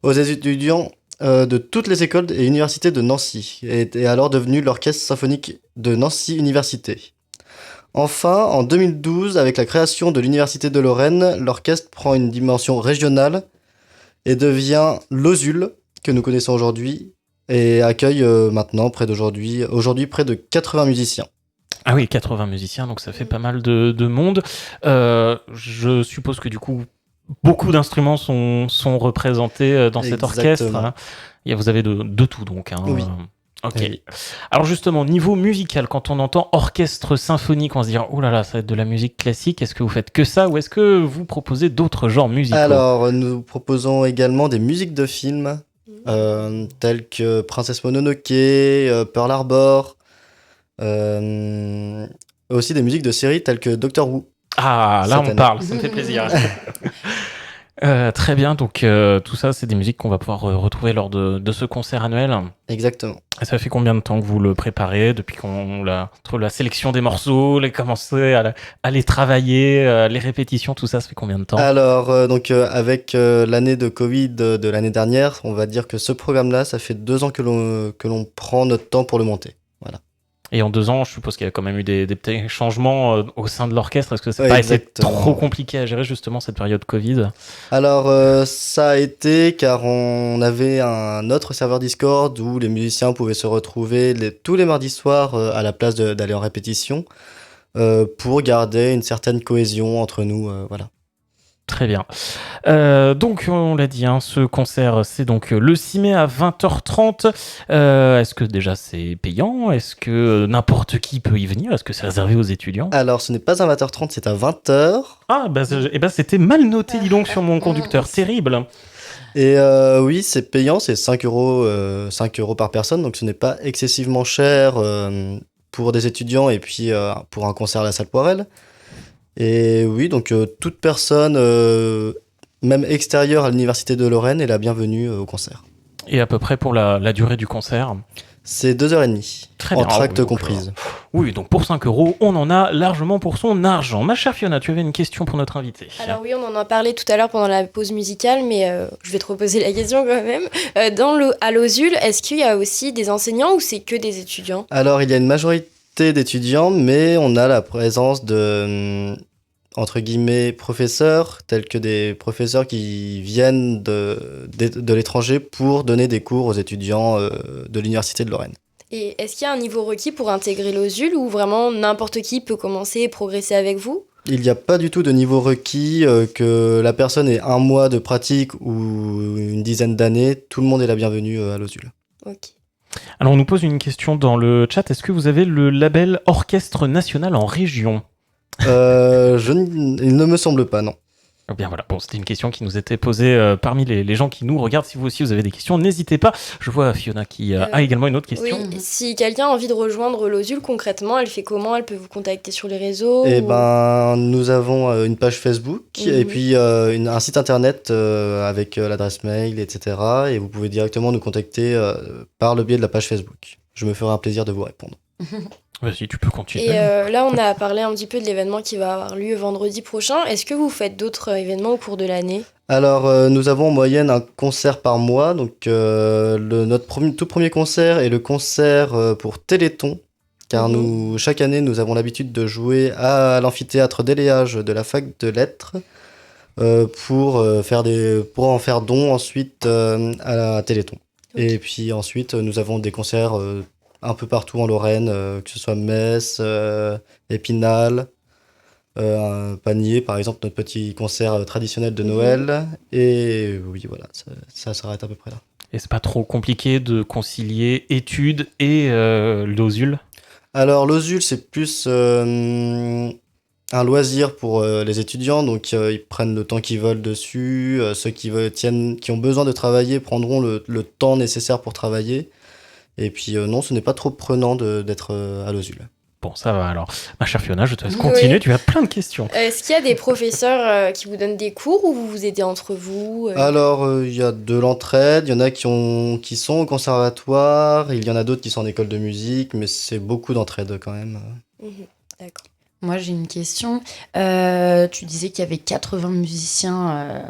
aux étudiants de toutes les écoles et universités de Nancy, et est alors devenu l'Orchestre Symphonique de Nancy Université. Enfin, en 2012, avec la création de l'Université de Lorraine, l'orchestre prend une dimension régionale et devient l'OSUL, que nous connaissons aujourd'hui, et accueille maintenant près de 80 musiciens. Ah oui, 80 musiciens, donc ça fait pas mal de monde. Je suppose que du coup, beaucoup d'instruments sont représentés dans cet orchestre. Hein. Vous avez de tout donc. Hein. Oui. Ok. Oui. Alors justement, niveau musical, quand on entend orchestre symphonique, on se dit « Oh là là, ça va être de la musique classique ». Est-ce que vous faites que ça ou est-ce que vous proposez d'autres genres musicaux? Alors, nous proposons également des musiques de films, telles que Princesse Mononoke, Pearl Harbor, aussi des musiques de séries telles que Doctor Who. Ah, là on parle, ça me fait plaisir. Très bien, donc tout ça, c'est des musiques qu'on va pouvoir retrouver lors de ce concert annuel. Exactement. Et ça fait combien de temps que vous le préparez, depuis entre la sélection des morceaux, commencer à les travailler, les répétitions, tout ça, ça fait combien de temps? Alors, avec l'année de Covid de l'année dernière, on va dire que ce programme-là, ça fait 2 ans que l'on prend notre temps pour le monter. Voilà. Et en 2 ans, je suppose qu'il y a quand même eu des petits changements au sein de l'orchestre. Est-ce que c'est pas été trop compliqué à gérer justement cette période Covid? Alors, ça a été car on avait un autre serveur Discord où les musiciens pouvaient se retrouver tous les mardis soirs à la place d'aller en répétition pour garder une certaine cohésion entre nous. Voilà. Très bien. Donc, on l'a dit, ce concert, c'est donc le 6 mai à 20h30. Est-ce que déjà c'est payant? Est-ce que n'importe qui peut y venir? Est-ce que c'est réservé aux étudiants? Alors, ce n'est pas à 20h30, c'est à 20h. Ah, c'était mal noté, dis donc, sur mon conducteur. Terrible. Et oui, c'est payant, c'est 5 euros par personne, donc ce n'est pas excessivement cher pour des étudiants et puis pour un concert à la salle Poirel. Et oui, donc toute personne, même extérieure à l'Université de Lorraine, est la bienvenue au concert. Et à peu près pour la durée du concert? C'est 2h30, très bien, entr'actes comprises. Oui, donc pour 5 euros, on en a largement pour son argent. Ma chère Fiona, tu avais une question pour notre invité. Alors oui, on en a parlé tout à l'heure pendant la pause musicale, mais je vais te reposer la question quand même. À l'OSUL, est-ce qu'il y a aussi des enseignants ou c'est que des étudiants? Alors, il y a une majorité d'étudiants, mais on a la présence de, entre guillemets, professeurs, tels que des professeurs qui viennent de l'étranger pour donner des cours aux étudiants de l'Université de Lorraine. Et est-ce qu'il y a un niveau requis pour intégrer l'OSUL ou vraiment n'importe qui peut commencer et progresser avec vous? Il n'y a pas du tout de niveau requis, que la personne ait 1 mois de pratique ou une dizaine d'années, tout le monde est la bienvenue à l'OSUL. Ok. Alors on nous pose une question dans le chat, est-ce que vous avez le label Orchestre National en région? Il ne me semble pas, non. Eh bien voilà, bon, c'était une question qui nous était posée parmi les gens qui nous regardent. Si vous aussi vous avez des questions, n'hésitez pas. Je vois Fiona qui a également une autre question. Oui, si quelqu'un a envie de rejoindre l'OSUL, concrètement, elle fait comment? Elle peut vous contacter sur les réseaux? Nous avons une page Facebook et puis un site internet avec l'adresse mail, etc. Et vous pouvez directement nous contacter par le biais de la page Facebook. Je me ferai un plaisir de vous répondre. Vas-y, tu peux continuer. Et là, on a parlé un petit peu de l'événement qui va avoir lieu vendredi prochain. Est-ce que vous faites d'autres événements au cours de l'année? Alors, nous avons en moyenne un concert par mois. Donc, notre tout premier concert est le concert pour Téléthon. Car chaque année, nous avons l'habitude de jouer à l'amphithéâtre d'Éléage de la fac de lettres pour en faire don ensuite à la Téléthon. Okay. Et puis ensuite, nous avons des concerts un peu partout en Lorraine, que ce soit Metz, Épinal, Panier, par exemple, notre petit concert traditionnel de Noël. Et oui, voilà, ça s'arrête à peu près là. Et c'est pas trop compliqué de concilier études et l'OSUL ? Alors, l'OSUL, c'est plus un loisir pour les étudiants, donc ils prennent le temps qu'ils veulent dessus. Ceux qui ont besoin de travailler prendront le temps nécessaire pour travailler. Et puis non, ce n'est pas trop prenant d'être à l'OSUL. Bon, ça va alors. Ma chère Fiona, je te laisse continuer, tu as plein de questions. Est-ce qu'il y a des professeurs qui vous donnent des cours ou vous vous aidez entre vous Alors, il y a de l'entraide, il y en a qui sont au conservatoire, il y en a d'autres qui sont en école de musique, mais c'est beaucoup d'entraide quand même. D'accord. Moi, j'ai une question. Tu disais qu'il y avait 80 musiciens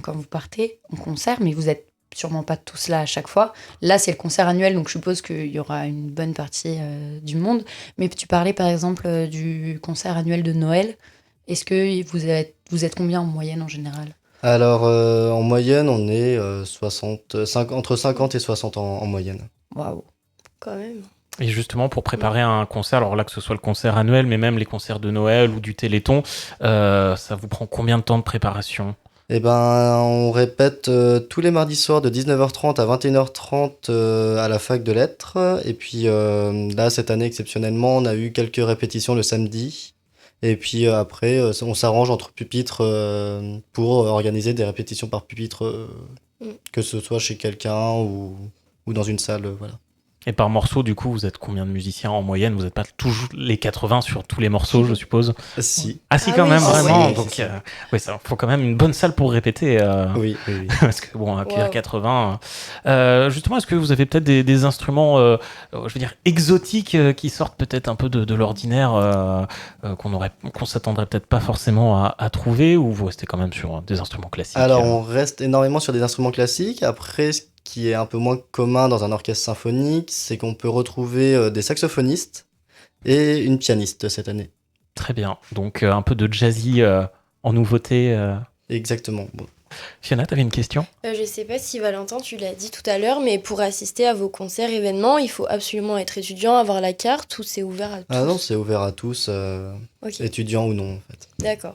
quand vous partez en concert, mais vous êtes sûrement pas tous là à chaque fois. Là, c'est le concert annuel, donc je suppose qu'il y aura une bonne partie du monde. Mais tu parlais par exemple du concert annuel de Noël. Est-ce que vous êtes combien en moyenne en général ? Alors, en moyenne, on est entre 50 et 60 en moyenne. Waouh. Quand même. Et justement, pour préparer un concert, alors là, que ce soit le concert annuel, mais même les concerts de Noël ou du Téléthon, ça vous prend combien de temps de préparation ? Eh ben, on répète tous les mardis soirs de 19h30 à 21h30 à la fac de lettres. Et puis là, cette année, exceptionnellement, on a eu quelques répétitions le samedi. Et puis après, on s'arrange entre pupitres pour organiser des répétitions par pupitre, que ce soit chez quelqu'un ou dans une salle, voilà. Et par morceau, du coup, vous êtes combien de musiciens en moyenne ? Vous n'êtes pas toujours les 80 sur tous les morceaux, je suppose ? Si. Ah si, quand même, vraiment. Oui, donc, ça faut quand même une bonne salle pour répéter. Oui. Parce que, bon, accueillir 80... justement, est-ce que vous avez peut-être des instruments, je veux dire, exotiques qui sortent peut-être un peu de l'ordinaire, qu'on s'attendrait peut-être pas forcément à trouver, ou vous restez quand même sur des instruments classiques ? Alors, on reste énormément sur des instruments classiques. Après, qui est un peu moins commun dans un orchestre symphonique, c'est qu'on peut retrouver des saxophonistes et une pianiste cette année. Très bien, donc un peu de jazzy en nouveauté. Exactement. Bon. Fiona, t'avais une question ? Je sais pas si Valentin, tu l'as dit tout à l'heure, mais pour assister à vos concerts, événements, il faut absolument être étudiant, avoir la carte, ou c'est ouvert à tous ? Ah non, c'est ouvert à tous, étudiants ou non en fait. D'accord.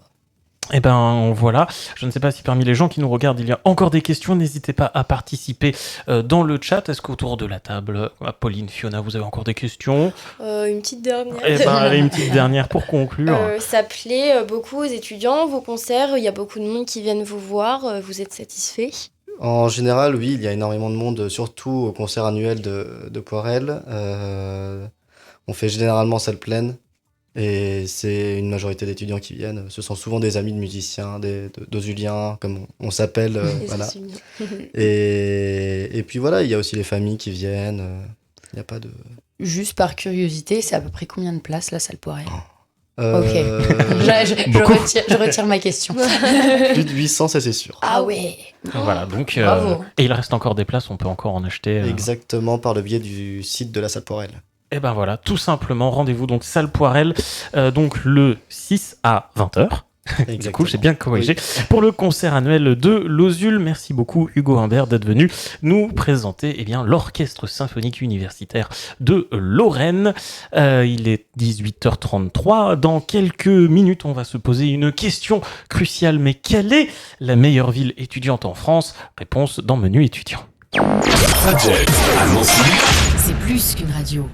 Eh ben voilà, je ne sais pas si parmi les gens qui nous regardent il y a encore des questions, n'hésitez pas à participer dans le chat. Est-ce qu'autour de la table, Pauline, Fiona, vous avez encore des questions ? Une petite dernière. Eh ben allez, une petite dernière pour conclure. Ça plaît beaucoup aux étudiants, vos concerts, il y a beaucoup de monde qui viennent vous voir, vous êtes satisfait ? En général, oui, il y a énormément de monde, surtout au concert annuel de Poirel. On fait généralement salle pleine. Et c'est une majorité d'étudiants qui viennent. Ce sont souvent des amis de musiciens, d'osuliens, comme on s'appelle. Voilà. Et puis voilà, il y a aussi les familles qui viennent. Il n'y a pas de... Juste par curiosité, c'est à peu près combien de places la salle Poirel ? Ok, je retire ma question. Plus de 800, ça c'est sûr. Ah ouais. Voilà, donc bravo. Et il reste encore des places, on peut encore en acheter. Exactement, par le biais du site de la salle Poirel. Et ben voilà, tout simplement, rendez-vous donc salle Poirel, donc le 6 à 20h. Du coup, j'ai bien corrigé. Oui. Pour le concert annuel de l'OSUL, merci beaucoup Hugo Humbert d'être venu nous présenter l'Orchestre Symphonique Universitaire de Lorraine. Il est 18h33. Dans quelques minutes, on va se poser une question cruciale. Mais quelle est la meilleure ville étudiante en France ? Réponse dans Menu étudiant. Fadjet à Nancy. C'est plus qu'une radio.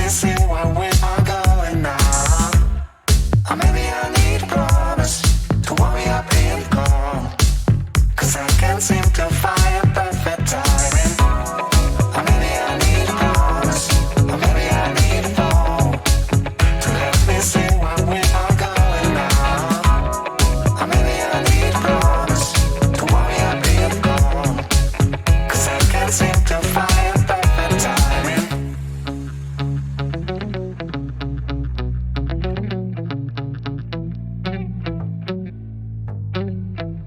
me see where we are going now. Or maybe I need a promise to worry up and gone. 'Cause I can't seem to find perfect timing. Or maybe I need a promise. Or maybe I need a phone to help me see where we are going now. Or maybe I need a promise to worry up and gone. 'Cause I can't seem to find perfect timing.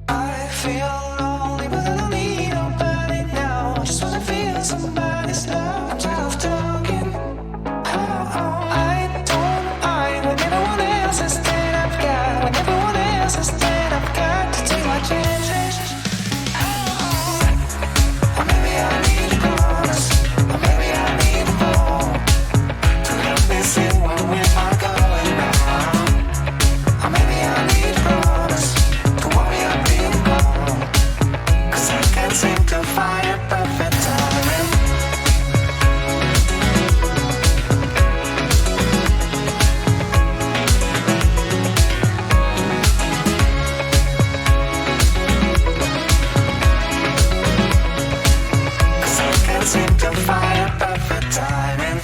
I feel lonely, but I don't need nobody now. I just wanna feel somebody's love. I'm tired of talking. I don't mind when everyone else is dead. I've got when everyone else is dead. I've got to take my chances. Or maybe I need a promise. Or maybe I need a phone to help me see where we are going now. Or maybe I need a promise to worry up and gone. 'Cause I can't seem to find perfect timing. Cause I can't seem to find perfect timing.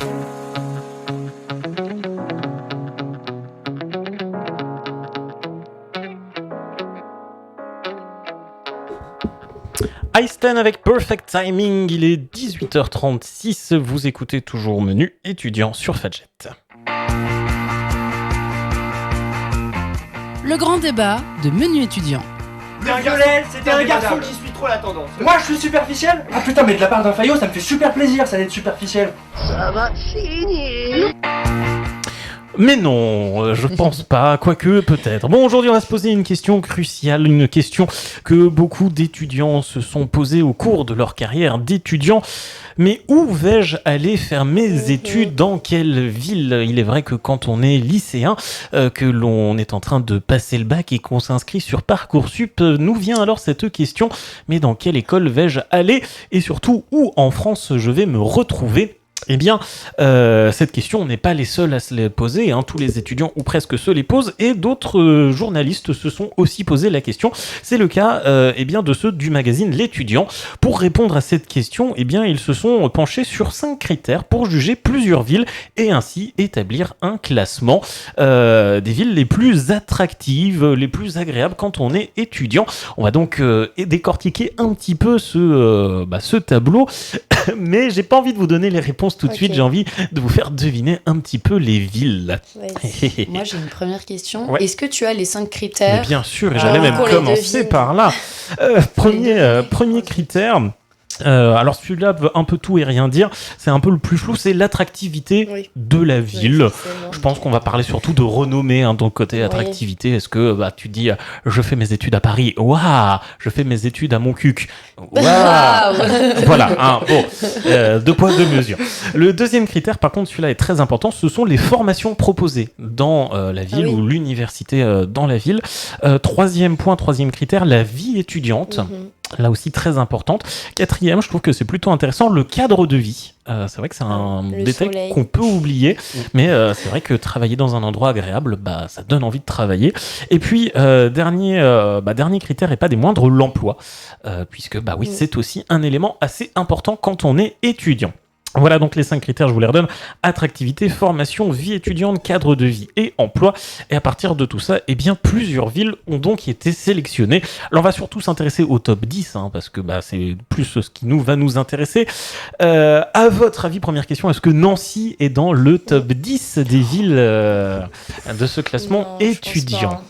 Einstein avec Perfect Timing, il est 18h36, vous écoutez toujours Menu étudiant sur Fadjet. Le grand débat de Menu étudiant. C'était un garçon qui suit trop la tendance. Moi je suis superficiel. Ah putain, mais de la part d'un faillot ça me fait super plaisir ça d'être superficiel. Mais non, je pense pas, quoique peut-être. Bon, aujourd'hui on va se poser une question cruciale, une question que beaucoup d'étudiants se sont posées au cours de leur carrière d'étudiant. Mais où vais-je aller faire mes études? Dans quelle ville? Il est vrai que quand on est lycéen, que l'on est en train de passer le bac et qu'on s'inscrit sur Parcoursup, nous vient alors cette question, mais dans quelle école vais-je aller? Et surtout, où en France je vais me retrouver? Eh bien, cette question, on n'est pas les seuls à se la poser, hein. Tous les étudiants ou presque se les posent, et d'autres journalistes se sont aussi posé la question. C'est le cas eh bien, de ceux du magazine L'Étudiant. Pour répondre à cette question, eh bien, ils se sont penchés sur 5 critères pour juger plusieurs villes et ainsi établir un classement des villes les plus attractives, les plus agréables quand on est étudiant. On va donc décortiquer un petit peu ce tableau, mais j'ai pas envie de vous donner les réponses tout de suite, j'ai envie de vous faire deviner un petit peu les villes. Moi j'ai une première question. Ouais. Est-ce que tu as les 5 critères? Mais bien sûr, et j'allais même commencer par là. Premier critère. Alors celui-là veut un peu tout et rien dire, c'est un peu le plus flou, c'est l'attractivité de la ville. Je pense qu'on va parler surtout de renommée, hein, donc côté attractivité. Est-ce que tu dis je fais mes études à Paris, waouh, je fais mes études à Montcuq, waouh. Voilà, hein, bon, 2 poids 2 mesures. Le deuxième critère, par contre, celui-là est très important, ce sont les formations proposées dans la ville ou l'université dans la ville. Troisième critère, la vie étudiante. Là aussi très importante. Quatrième, je trouve que c'est plutôt intéressant, le cadre de vie. C'est vrai que c'est un détail qu'on peut oublier, mais c'est vrai que travailler dans un endroit agréable, ça donne envie de travailler. Et puis, dernier critère et pas des moindres, l'emploi, puisque c'est aussi un élément assez important quand on est étudiant. Voilà donc les 5 critères, je vous les redonne. Attractivité, formation, vie étudiante, cadre de vie et emploi. Et à partir de tout ça, eh bien, plusieurs villes ont donc été sélectionnées. Alors on va surtout s'intéresser au top 10, hein, parce que c'est plus ce qui va nous intéresser. À votre avis, première question, est-ce que Nancy est dans le top 10 des villes de ce classement étudiant?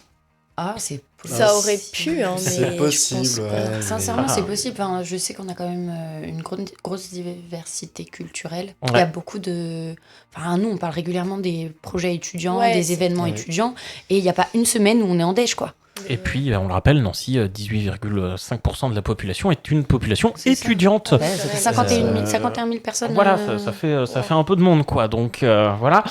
Ah, c'est Ça aurait pu, hein, mais c'est possible. Sincèrement, c'est possible. Enfin, je sais qu'on a quand même une grosse diversité culturelle. Ouais. Il y a beaucoup de... Enfin, nous, on parle régulièrement des projets étudiants, des événements étudiants. Et il n'y a pas une semaine où on est en déj, quoi. Et puis, on le rappelle, Nancy, 18,5% de la population est une population étudiante. Ça fait 51 000 personnes. Voilà, ça fait un peu de monde, quoi. Donc, voilà.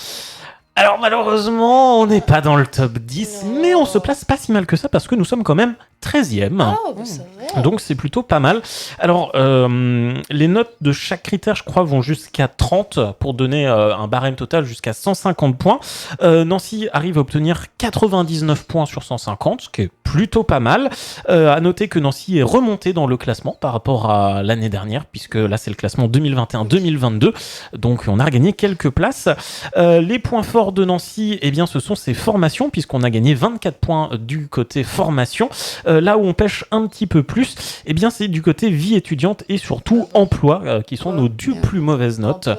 Alors malheureusement, on n'est pas dans le top 10, mais on se place pas si mal que ça parce que nous sommes quand même 13e. Oh, bah, ça va. Donc c'est plutôt pas mal. Alors, les notes de chaque critère, je crois, vont jusqu'à 30 pour donner un barème total jusqu'à 150 points. Nancy arrive à obtenir 99 points sur 150, ce qui est plutôt pas mal. À noter que Nancy est remontée dans le classement par rapport à l'année dernière, puisque là c'est le classement 2021-2022. Donc on a regagné quelques places. Les points forts de Nancy, eh bien, ce sont ses formations, puisqu'on a gagné 24 points du côté formation. Là où on pêche un petit peu plus, eh bien, c'est du côté vie étudiante et surtout emploi, qui sont nos deux plus mauvaises notes.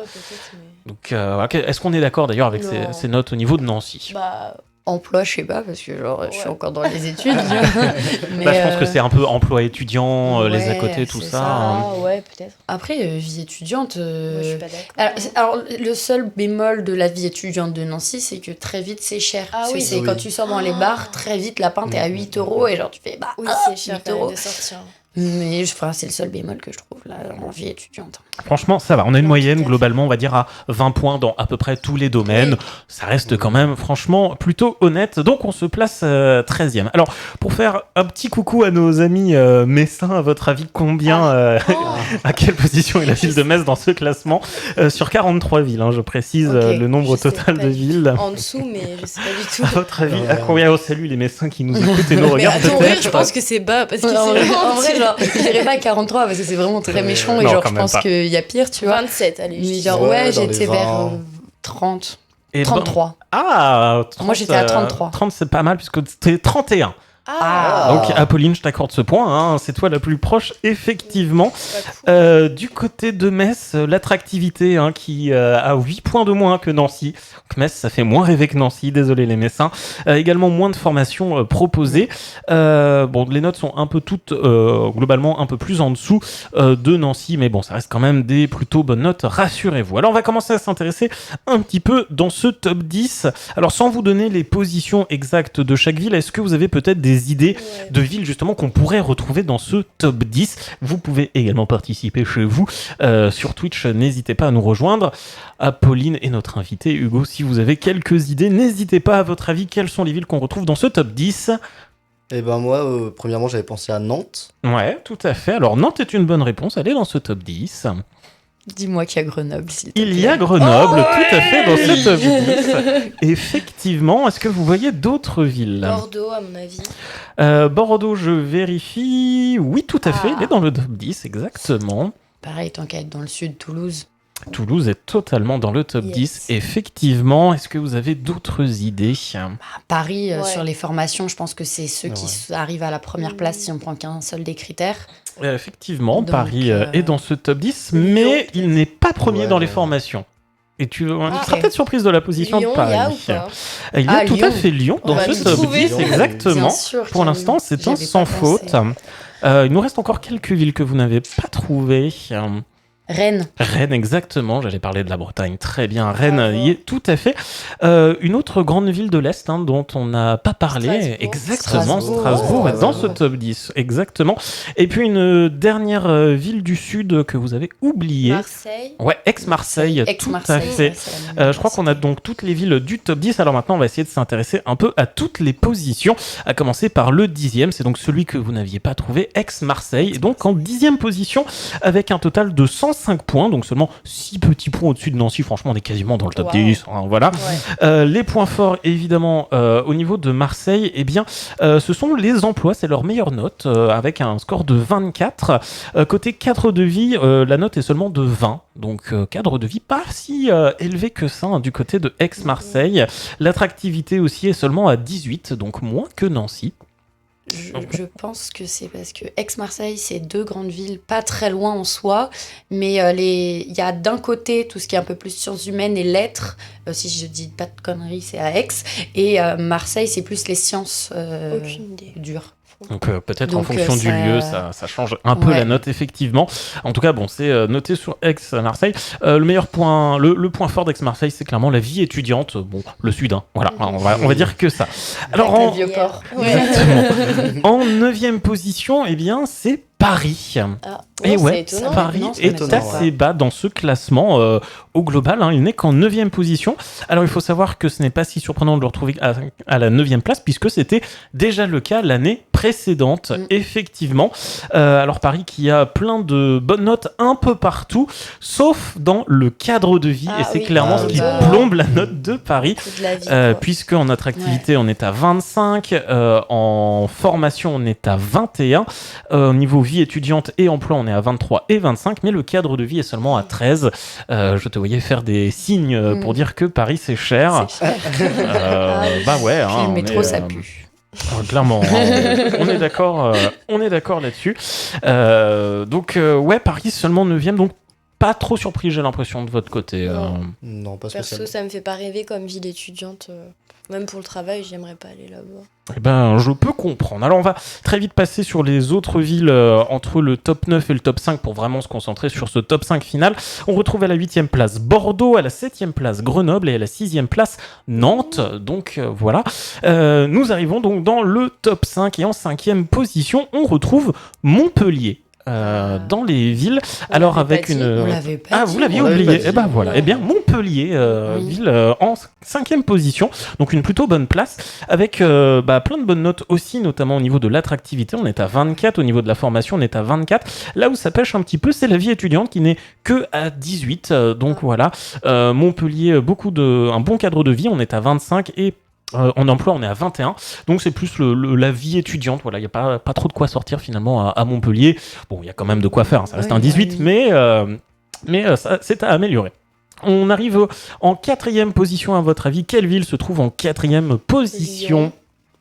Donc, est-ce qu'on est d'accord d'ailleurs avec ces notes au niveau de Nancy? Bah, emploi, je sais pas, parce que genre, je suis encore dans les études. Mais je pense que c'est un peu emploi étudiant, les à côté, tout ça. Ah ouais, peut-être. Après, vie étudiante... Moi, je suis pas d'accord. Alors, le seul bémol de la vie étudiante de Nancy, c'est que très vite, c'est cher. Ah Parce que oui. c'est quand tu sors dans les bars, très vite, la pinte est à 8 € et genre, tu fais, Oui, c'est cher 8 quand même €. de sortir. Mais c'est le seul bémol que je trouve là en vie étudiante. Franchement, ça va. On a une Non, moyenne, tout à fait. globalement, on va dire à 20 points dans à peu près tous les domaines. Ça reste quand même, franchement, plutôt honnête. Donc, on se place 13e. Alors, pour faire un petit coucou à nos amis messins, à votre avis, combien, à quelle position est la ville de Metz dans ce classement sur 43 villes, je précise Ok, le nombre je sais total pas de du villes. En dessous, mais je sais pas du tout. À votre avis, à combien? Oh, salut les messins qui nous écoutent et nous Mais regardent à ton rire, peut-être. je pense que c'est bas parce que c'est En vrai, vraiment genre, je dirais pas 43 parce que c'est vraiment très méchant et Non, genre, quand je même pense pas. qu'il y a pire, tu vois. 27, allez. Mais je genre, dis. Ouais, dans j'étais les vers 20. 30. Et 33. Ah, 30, Moi, j'étais à 33. 30, c'est pas mal puisque c'était 31. Ah, Donc Apolline, je t'accorde ce point, c'est toi la plus proche, effectivement. pas cool. Du côté de Metz, l'attractivité qui a 8 points de moins que Nancy. Donc Metz, ça fait moins rêver que Nancy, désolé les Messins. Également moins de formations proposées. Bon, les notes sont un peu toutes, globalement, un peu plus en dessous de Nancy, mais bon, ça reste quand même des plutôt bonnes notes, rassurez-vous. Alors on va commencer à s'intéresser un petit peu dans ce top 10. Alors sans vous donner les positions exactes de chaque ville, est-ce que vous avez peut-être des idées de villes justement qu'on pourrait retrouver dans ce top 10? Vous pouvez également participer chez vous sur Twitch, n'hésitez pas à nous rejoindre. Apolline et notre invité Hugo, si vous avez quelques idées, n'hésitez pas. À votre avis, quelles sont les villes qu'on retrouve dans ce top 10? Et ben moi, premièrement, j'avais pensé à Nantes. Ouais, tout à fait. Alors Nantes est une bonne réponse, elle est dans ce top 10. Dis-moi qu'il y a Grenoble, s'il te Il plaît. y a Grenoble, Oh, tout à fait, dans ce top 10. Effectivement, est-ce que vous voyez d'autres villes? Bordeaux, à mon avis. Bordeaux, je vérifie. Oui, tout à fait, il est dans le top 10, exactement. Pareil, tant qu'à être dans le sud, Toulouse. Toulouse est totalement dans le top Yes. 10, effectivement. Est-ce que vous avez d'autres idées? Paris, Ouais. sur les formations, je pense que c'est ceux qui arrivent à la première place si on prend qu'un seul des critères. Effectivement, Donc, Paris est dans ce top 10, mais il n'est pas premier dans les formations. Et tu seras ok. peut-être surprise de la position Lyon, de Paris. il y a ou pas? Il y a Ah, tout Lyon. à fait Lyon On dans va ce tout top trouver. 10, exactement. Bien sûr qu'il y Pour a l'instant, Lyon. c'est un J'avais sans pas pensé. faute. Il nous reste encore quelques villes que vous n'avez pas trouvées. Rennes. Rennes, exactement. J'allais parler de la Bretagne. Très bien. Rennes Bravo. y est tout à fait. Une autre grande ville de l'Est dont on n'a pas parlé. Strasbourg. Exactement. Strasbourg. Strasbourg est Oh. dans ce top 10. Exactement. Et puis une dernière ville du Sud que vous avez oubliée. Marseille. Ouais, Aix-Marseille. Ex-Marseille. Tout à fait. ouais, c'est la même Je crois qu'on a donc toutes les villes du top 10. Alors maintenant, on va essayer de s'intéresser un peu à toutes les positions, à commencer par le 10e. C'est donc celui que vous n'aviez pas trouvé, Aix-Marseille. Et donc en 10e position, avec un total de 105 points, donc seulement 6 petits points au-dessus de Nancy. Franchement, on est quasiment dans le top Wow. 10. Voilà. Ouais. Les points forts, évidemment, au niveau de Marseille, eh bien, ce sont les emplois. C'est leur meilleure note, avec un score de 24. Côté cadre de vie, la note est seulement de 20. Donc, cadre de vie pas si élevé que ça, du côté de Aix-Marseille. L'attractivité aussi est seulement à 18, donc moins que Nancy. Je pense que c'est parce que Aix-Marseille, c'est deux grandes villes pas très loin en soi, mais il y a d'un côté tout ce qui est un peu plus sciences humaines et lettres, si je dis pas de conneries, c'est à Aix, et Marseille, c'est plus les sciences Aucune idée. dures. Donc peut-être en Donc, fonction du ça- lieu, ça change un peu Ouais. la note, effectivement. En tout cas, bon, c'est noté sur Aix-Marseille. Le meilleur point, le point fort d'Aix-Marseille, c'est clairement la vie étudiante. Bon, le Sud, voilà, on va dire que ça. Alors, Avec en, le vieux port. Ouais. exactement. En 9e position, eh bien, c'est Paris. Et ouais, étonnant. Paris Non, ça est m'étonne assez bas dans ce classement au global. Il n'est qu'en 9e position. Alors il faut savoir que ce n'est pas si surprenant de le retrouver à la 9e place puisque c'était déjà le cas l'année précédente, effectivement. Alors Paris qui a plein de bonnes notes un peu partout, sauf dans le cadre de vie. Et c'est clairement ce qui plombe la note de Paris. Puisque en attractivité, on est à 25, en formation, on est à 21, au niveau vie étudiante et emploi, on est à 23 et 25, mais le cadre de vie est seulement à 13. Je te voyais faire des signes pour dire que Paris, c'est cher. Bah ouais. Puis le métro, ça pue. Clairement, on est d'accord là-dessus. Donc, ouais, Paris, seulement 9e, donc pas trop surpris, j'ai l'impression, de votre côté. Non, pas spécialement. Perso, ça me fait pas rêver comme ville étudiante. Même pour le travail, j'aimerais pas aller là-bas. Eh ben, je peux comprendre. Alors, on va très vite passer sur les autres villes entre le top 9 et le top 5 pour vraiment se concentrer sur ce top 5 final. On retrouve à la 8e place Bordeaux, à la 7e place Grenoble et à la 6e place Nantes. Donc, voilà. Nous arrivons donc dans le top 5 et en 5e position, on retrouve Montpellier. Dans les villes, alors avec une... On l'avait pas dit. Vous l'aviez oublié. Eh ben voilà. Eh bien, Montpellier, ville en 5e position, donc une plutôt bonne place, avec plein de bonnes notes aussi, notamment au niveau de l'attractivité. On est à 24, au niveau de la formation, on est à 24. Là où ça pêche un petit peu, c'est la vie étudiante qui n'est que à 18. Donc voilà, Montpellier, un bon cadre de vie, on est à 25 et en emploi, on est à 21, donc c'est plus la vie étudiante. Voilà, il n'y a pas trop de quoi sortir finalement à Montpellier. Bon, il y a quand même de quoi faire, ça reste un 18, mais ça, c'est à améliorer. On arrive en 4e position, à votre avis. Quelle ville se trouve en 4e position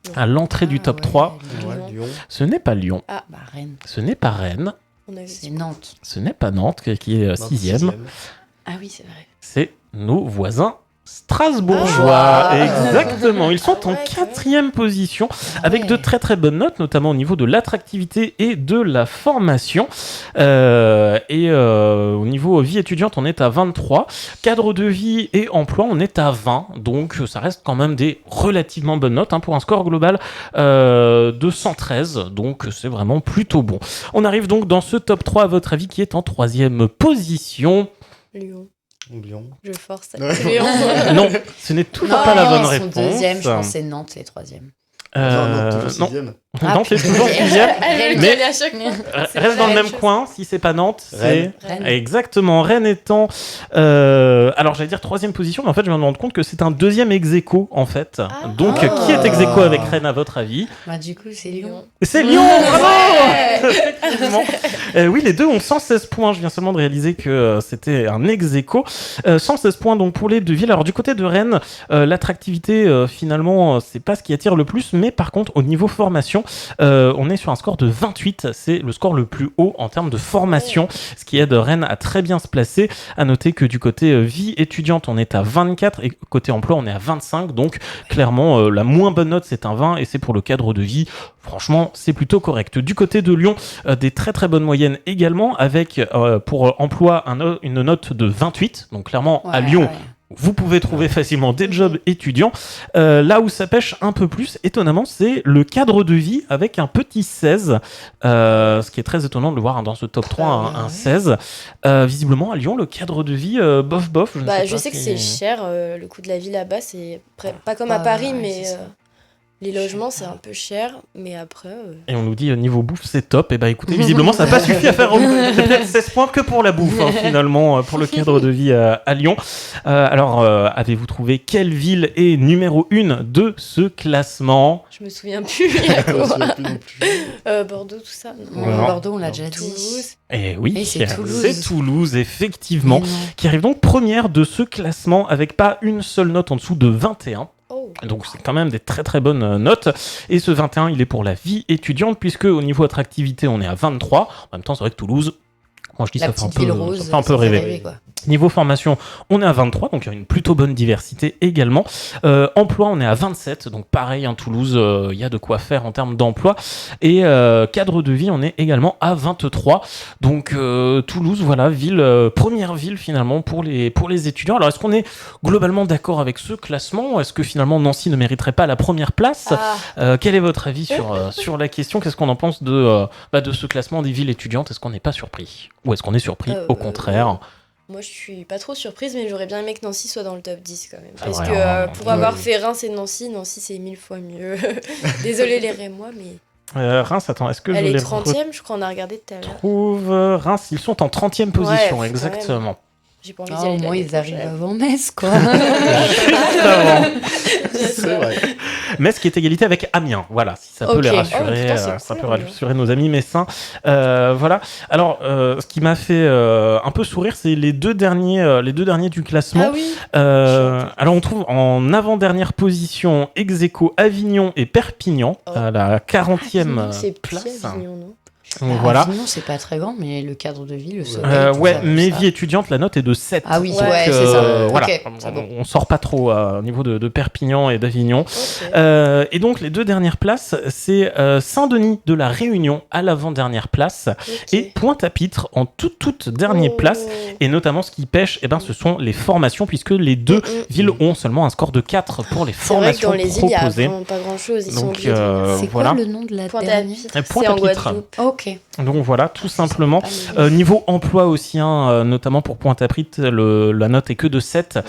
Lyon. À l'entrée du top 3 Lyon. Ce n'est pas Lyon. Rennes. Ce n'est pas Rennes. C'est Nantes. Ce n'est pas Nantes, qui est 6e. Ah oui, c'est vrai. C'est nos voisins strasbourgeois. Exactement, ils sont en 4e position avec de très très bonnes notes, notamment au niveau de l'attractivité et de la formation. Au niveau vie étudiante, on est à 23. Cadre de vie et emploi, on est à 20. Donc ça reste quand même des relativement bonnes notes pour un score global de 113. Donc c'est vraiment plutôt bon. On arrive donc dans ce top 3, à votre avis, qui est en 3e position. Lyon. Je force. Ouais. Non, ce n'est toujours pas la bonne réponse. Deuxième, je pense que c'est Nantes, c'est 3e. Non, Nantes est toujours 6e. Mais reste dans le même chose. coin, si c'est pas Nantes, Rennes. c'est... Exactement, Rennes étant... alors j'allais dire 3e position, mais en fait je viens de me rendre compte que c'est un 2e ex-aequo, en fait. Donc qui est ex-aequo avec Rennes, à votre avis? Du coup, c'est Lyon. C'est Lyon, bravo. Effectivement. Oui, les deux ont 116 points. Je viens seulement de réaliser que c'était un ex-aequo. 116 points donc pour les deux villes. Alors du côté de Rennes, l'attractivité finalement c'est pas ce qui attire le plus, mais par contre au niveau formation, on est sur un score de 28. C'est le score le plus haut en termes de formation, ce qui aide Rennes à très bien se placer. À noter que du côté vie étudiante, on est à 24 et côté emploi, on est à 25. Donc clairement, la moins bonne note c'est un 20 et c'est pour le cadre de vie. Franchement, c'est plutôt correct. Du côté de Lyon, des très très bonnes moyennes également, avec pour emploi une note de 28. Donc clairement, à Lyon, vous pouvez trouver facilement des jobs étudiants. Là où ça pêche un peu plus, étonnamment, c'est le cadre de vie avec un petit 16. Ce qui est très étonnant de le voir dans ce top 3, un 16. Visiblement, à Lyon, le cadre de vie, bof. Je sais que c'est cher, le coût de la vie là-bas. C'est pas comme à Paris, mais... Les logements, c'est un peu cher, mais après... Et on nous dit, niveau bouffe, c'est top. Et bah écoutez, visiblement, ça n'a pas suffi à faire c'est peut-être 16 points que pour la bouffe, finalement, pour le cadre de vie à Lyon. Alors, avez-vous trouvé quelle ville est numéro 1 de ce classement? Je me souviens plus, il y a quoi Bordeaux, tout ça. Bordeaux, on l'a déjà dit. Toulouse. Et oui, Et c'est Toulouse. C'est Toulouse, effectivement, qui arrive donc première de ce classement avec pas une seule note en dessous de 21. Donc c'est quand même des très très bonnes notes. Et ce 21, il est pour la vie étudiante, puisque au niveau attractivité, on est à 23. En même temps, c'est vrai que Toulouse, Moi, je dis La ça fait petite ville ça rose, fait un peu ça fait rêver. quoi. Niveau formation, on est à 23, donc il y a une plutôt bonne diversité également. Emploi, on est à 27, donc pareil, Toulouse, il y a de quoi faire en termes d'emploi. Et cadre de vie, on est également à 23. Donc Toulouse, voilà, première ville finalement pour les étudiants. Alors est-ce qu'on est globalement d'accord avec ce classement ? Est-ce que finalement Nancy ne mériterait pas la première place ? Quel est votre avis sur la question ? Qu'est-ce qu'on en pense de ce classement des villes étudiantes ? Est-ce qu'on n'est pas surpris ? Ou est-ce qu'on est surpris au contraire ? Moi, je suis pas trop surprise, mais j'aurais bien aimé que Nancy soit dans le top 10 quand même. Ah Parce ouais, que pour avoir fait Reims et Nancy c'est 1000 fois mieux. Désolée les Rémois, mais... Reims, attends, est-ce que Elle je est les 30e, je crois, on a regardé tout à l'heure. retrouve Reims, ils sont en 30e position, Ouais, exactement. J'ai pas envie d'y aller. Au moins, ils arrivent avant Metz, quoi. C'est vrai. Metz qui est égalité avec Amiens, voilà, si ça peut les rassurer, ça peut rassurer nos amis messins. Voilà. Alors, ce qui m'a fait un peu sourire, c'est les deux derniers du classement. Ah oui. Alors, on trouve en avant-dernière position ex-aequo Avignon et Perpignan à la 40e C'est place. petit, Avignon, non ? Donc, voilà. Avignon, c'est pas très grand, mais le cadre de vie, le soleil. Ouais, mais vie étudiante, la note est de 7. Ah oui, Donc, c'est ça. voilà, Ok, c'est bon. on sort pas trop au niveau de Perpignan et d'Avignon. Okay. Et donc, les deux dernières places, c'est Saint-Denis de la Réunion à l'avant-dernière place et Pointe-à-Pitre en toute dernière place. Et notamment, ce qui pêche, ce sont les formations, puisque les deux villes ont seulement un score de 4 pour les formations proposées. C'est vrai que dans les îles, il n'y a vraiment pas grand-chose. Ils sont obligés de... C'est quoi le nom de la dernière ? C'est en Guadeloupe. Ok. Donc voilà, tout simplement. Niveau emploi aussi, notamment pour Pointe-à-Pitre, la note est que de 7.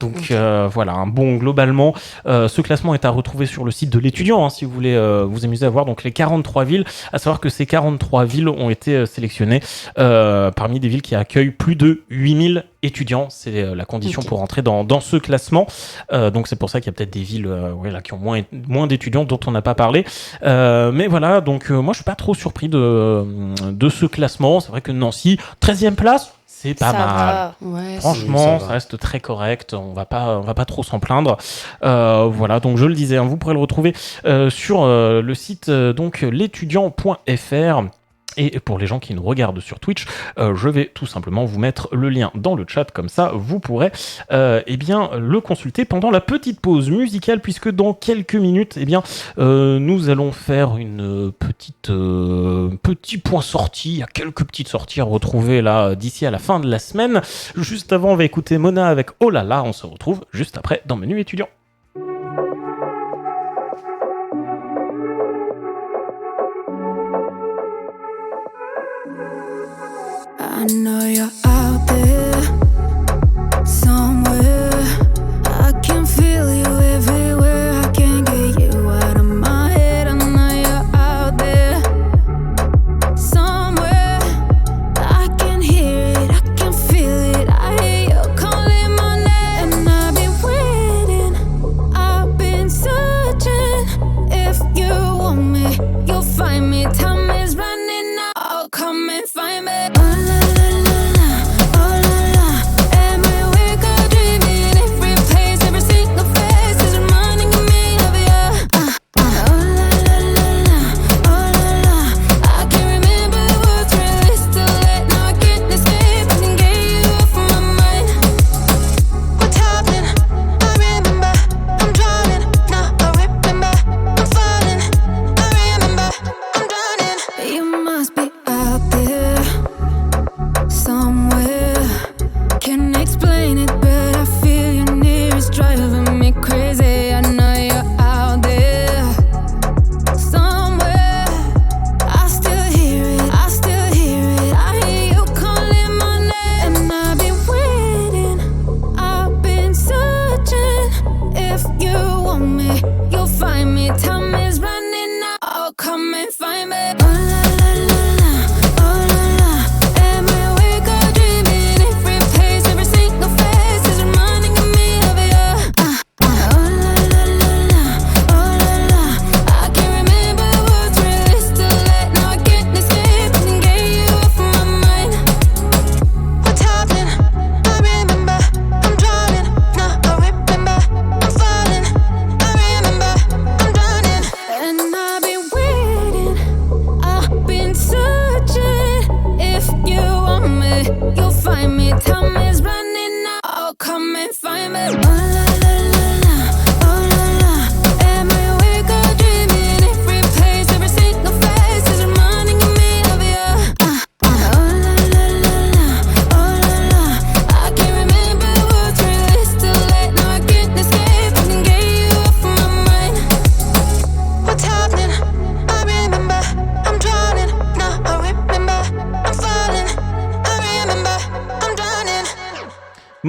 Donc voilà, globalement, ce classement est à retrouver sur le site de l'étudiant, si vous voulez vous amuser à voir. Donc les 43 villes, à savoir que ces 43 villes ont été sélectionnées parmi des villes qui accueillent plus de 8000 étudiants. C'est la condition pour entrer dans ce classement. Donc c'est pour ça qu'il y a peut-être des villes qui ont moins d'étudiants dont on n'a pas parlé. Mais voilà, donc moi je suis pas trop surpris de ce classement. C'est vrai que Nancy, 13e place, c'est pas mal. Ouais, franchement, ça reste très correct. On va pas trop s'en plaindre. Voilà, donc je le disais, vous pourrez le retrouver sur le site donc l'étudiant.fr. Et pour les gens qui nous regardent sur Twitch, je vais tout simplement vous mettre le lien dans le chat, comme ça vous pourrez le consulter pendant la petite pause musicale, puisque dans quelques minutes, nous allons faire une petit point sortie. Il y a quelques petites sorties à retrouver là d'ici à la fin de la semaine. Juste avant, on va écouter Mona avec Oh là là. On se retrouve juste après dans Menu étudiant. I know you're out there somewhere. I can feel you everywhere. I can't get you out of my head. I know you're out there somewhere. I can hear it, I can feel it. I hear you calling my name, and I've been waiting. I've been searching. If you want me, you'll find me. Time is running out. Oh, come and find me.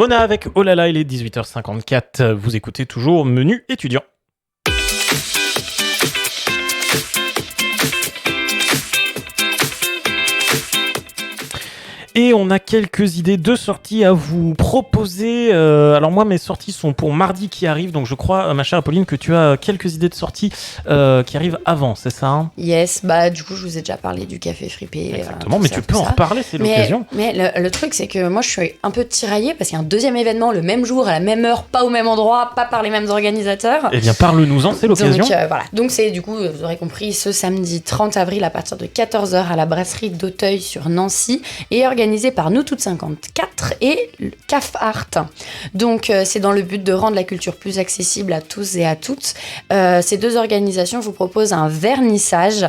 Mona avec Oh là là, il est 18h54. Vous écoutez toujours Menu étudiant. Et on a quelques idées de sorties à vous proposer. Alors moi, mes sorties sont pour mardi qui arrive. Donc je crois, ma chère Apolline, que tu as quelques idées de sorties qui arrivent avant, c'est ça hein? Yes, bah du coup, je vous ai déjà parlé du Café Fripé. Exactement, mais tu peux en reparler, c'est l'occasion. Mais le truc, c'est que moi, je suis un peu tiraillée parce qu'il y a un deuxième événement le même jour, à la même heure, pas au même endroit, pas par les mêmes organisateurs. Eh bien, parle-nous-en, c'est l'occasion. Donc voilà. Donc c'est du coup, vous aurez compris, ce samedi 30 avril à partir de 14h à la brasserie d'Auteuil sur Nancy et organisé par Nous Toutes 54 et le CAF Art. Donc c'est dans le but de rendre la culture plus accessible à tous et à toutes. Ces deux organisations vous proposent un vernissage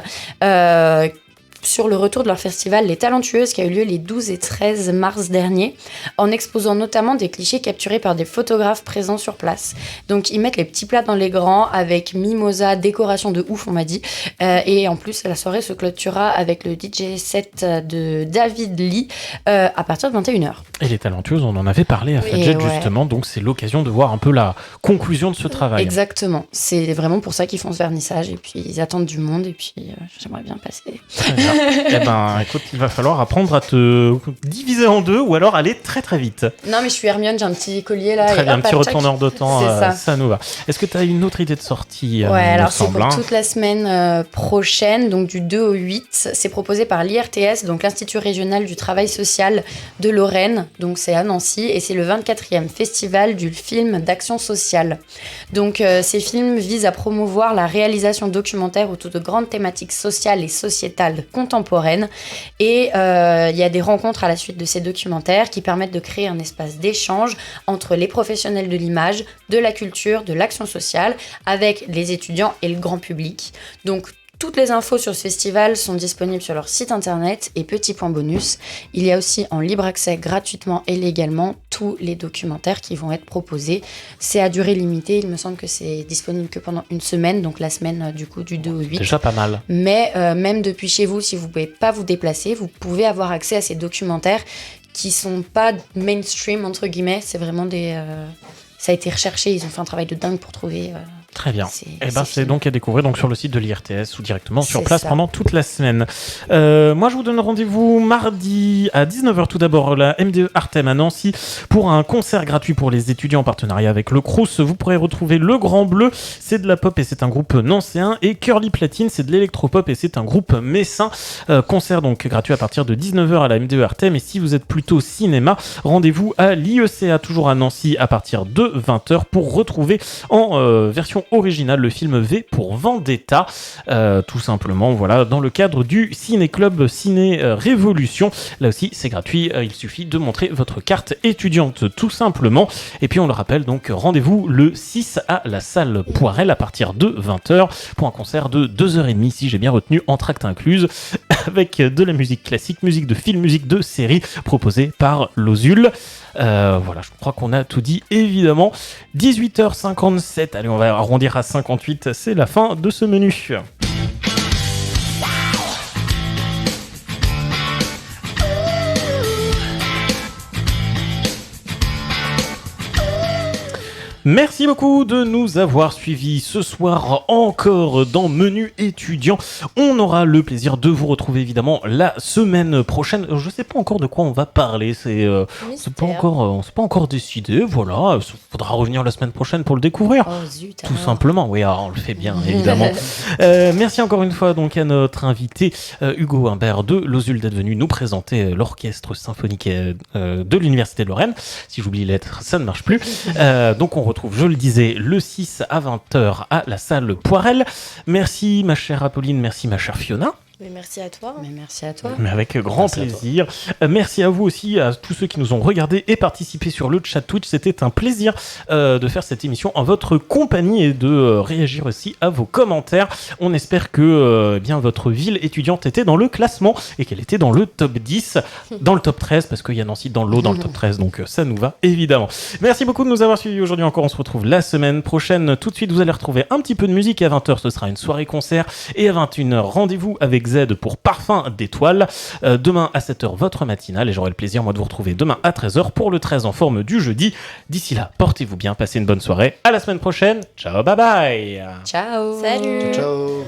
sur le retour de leur festival Les Talentueuses qui a eu lieu les 12 et 13 mars dernier, en exposant notamment des clichés capturés par des photographes présents sur place. Donc ils mettent les petits plats dans les grands avec mimosa, décoration de ouf on m'a dit, et en plus la soirée se clôturera avec le DJ set de David Lee à partir de 21h. Et Les Talentueuses, on en avait parlé à Fadjet justement, donc c'est l'occasion de voir un peu la conclusion de ce travail. Exactement, c'est vraiment pour ça qu'ils font ce vernissage et puis ils attendent du monde et puis j'aimerais bien passer. Eh ben, écoute, il va falloir apprendre à te diviser en deux ou alors aller très très vite. Non, mais je suis Hermione, j'ai un petit collier là. Très bien, un petit check. retourneur de temps, ça nous va. Est-ce que tu as une autre idée de sortie Ouais, alors c'est pour toute la semaine prochaine, donc du 2 au 8. C'est proposé par l'IRTS, donc l'Institut Régional du Travail Social de Lorraine, donc c'est à Nancy, et c'est le 24e festival du film d'action sociale. Donc ces films visent à promouvoir la réalisation documentaire autour de grandes thématiques sociales et sociétales contemporaine et il y a des rencontres à la suite de ces documentaires qui permettent de créer un espace d'échange entre les professionnels de l'image, de la culture, de l'action sociale avec les étudiants et le grand public. Donc toutes les infos sur ce festival sont disponibles sur leur site internet et petit point bonus, il y a aussi en libre accès gratuitement et légalement tous les documentaires qui vont être proposés. C'est à durée limitée, il me semble que c'est disponible que pendant une semaine, donc la semaine du coup du 2 au 8. Déjà pas mal. Mais même depuis chez vous, si vous ne pouvez pas vous déplacer, vous pouvez avoir accès à ces documentaires qui sont pas mainstream entre guillemets, c'est vraiment des... ça a été recherché, ils ont fait un travail de dingue pour trouver... Très bien. C'est donc à découvrir donc sur le site de l'IRTS ou directement sur place pendant toute la semaine. Moi, je vous donne rendez-vous mardi à 19h tout d'abord, la MDE Artem à Nancy pour un concert gratuit pour les étudiants en partenariat avec le Crous. Vous pourrez retrouver Le Grand Bleu, c'est de la pop et c'est un groupe nancéen, et Curly Platine, c'est de l'électropop et c'est un groupe messin. Concert donc gratuit à partir de 19h à la MDE Artem, et si vous êtes plutôt cinéma, rendez-vous à l'IECA toujours à Nancy à partir de 20h pour retrouver en version original le film V pour Vendetta, tout simplement, voilà, dans le cadre du Ciné-Club Ciné Révolution. Là aussi c'est gratuit, il suffit de montrer votre carte étudiante tout simplement, et puis on le rappelle donc rendez-vous le 6 à la salle Poirel à partir de 20h pour un concert de 2h30 si j'ai bien retenu, entracte incluse, avec de la musique classique, musique de film, musique de série proposée par Lozul. Voilà, je crois qu'on a tout dit évidemment. 18h57, allez on va arrondir à 58, c'est la fin de ce menu. Merci beaucoup de nous avoir suivis ce soir encore dans Menu étudiant. On aura le plaisir de vous retrouver évidemment la semaine prochaine. Je sais pas encore de quoi on va parler, c'est pas encore décidé. Voilà, il faudra revenir la semaine prochaine pour le découvrir. Oh zut, tout simplement. Oui, alors, on le fait bien évidemment. Merci encore une fois donc à notre invité Hugo Humbert de Lozul d'être venu nous présenter l'orchestre symphonique de l'Université de Lorraine. Si j'oublie les lettres, ça ne marche plus. Donc on retrouve, je le disais, le 6 à 20h à la salle Poirel. Merci ma chère Apolline, merci ma chère Fiona. Mais merci à toi. Mais merci à toi. Mais avec grand plaisir. Merci à vous aussi, à tous ceux qui nous ont regardés et participé sur le chat Twitch. C'était un plaisir de faire cette émission en votre compagnie et de réagir aussi à vos commentaires. On espère que bien votre ville étudiante était dans le classement et qu'elle était dans le top 10, dans le top 13, parce qu'il y a Nancy dans l'eau dans le top 13, donc ça nous va évidemment. Merci beaucoup de nous avoir suivis aujourd'hui encore. On se retrouve la semaine prochaine. Tout de suite, vous allez retrouver un petit peu de musique. À 20h, ce sera une soirée concert. Et à 21h, rendez-vous avec Z pour Parfum d'étoiles. Demain à 7h, votre matinale, et j'aurai le plaisir, moi, de vous retrouver demain à 13h pour le 13 en forme du jeudi. D'ici là, portez-vous bien, passez une bonne soirée. À la semaine prochaine. Ciao, bye bye. Ciao. Salut. Ciao.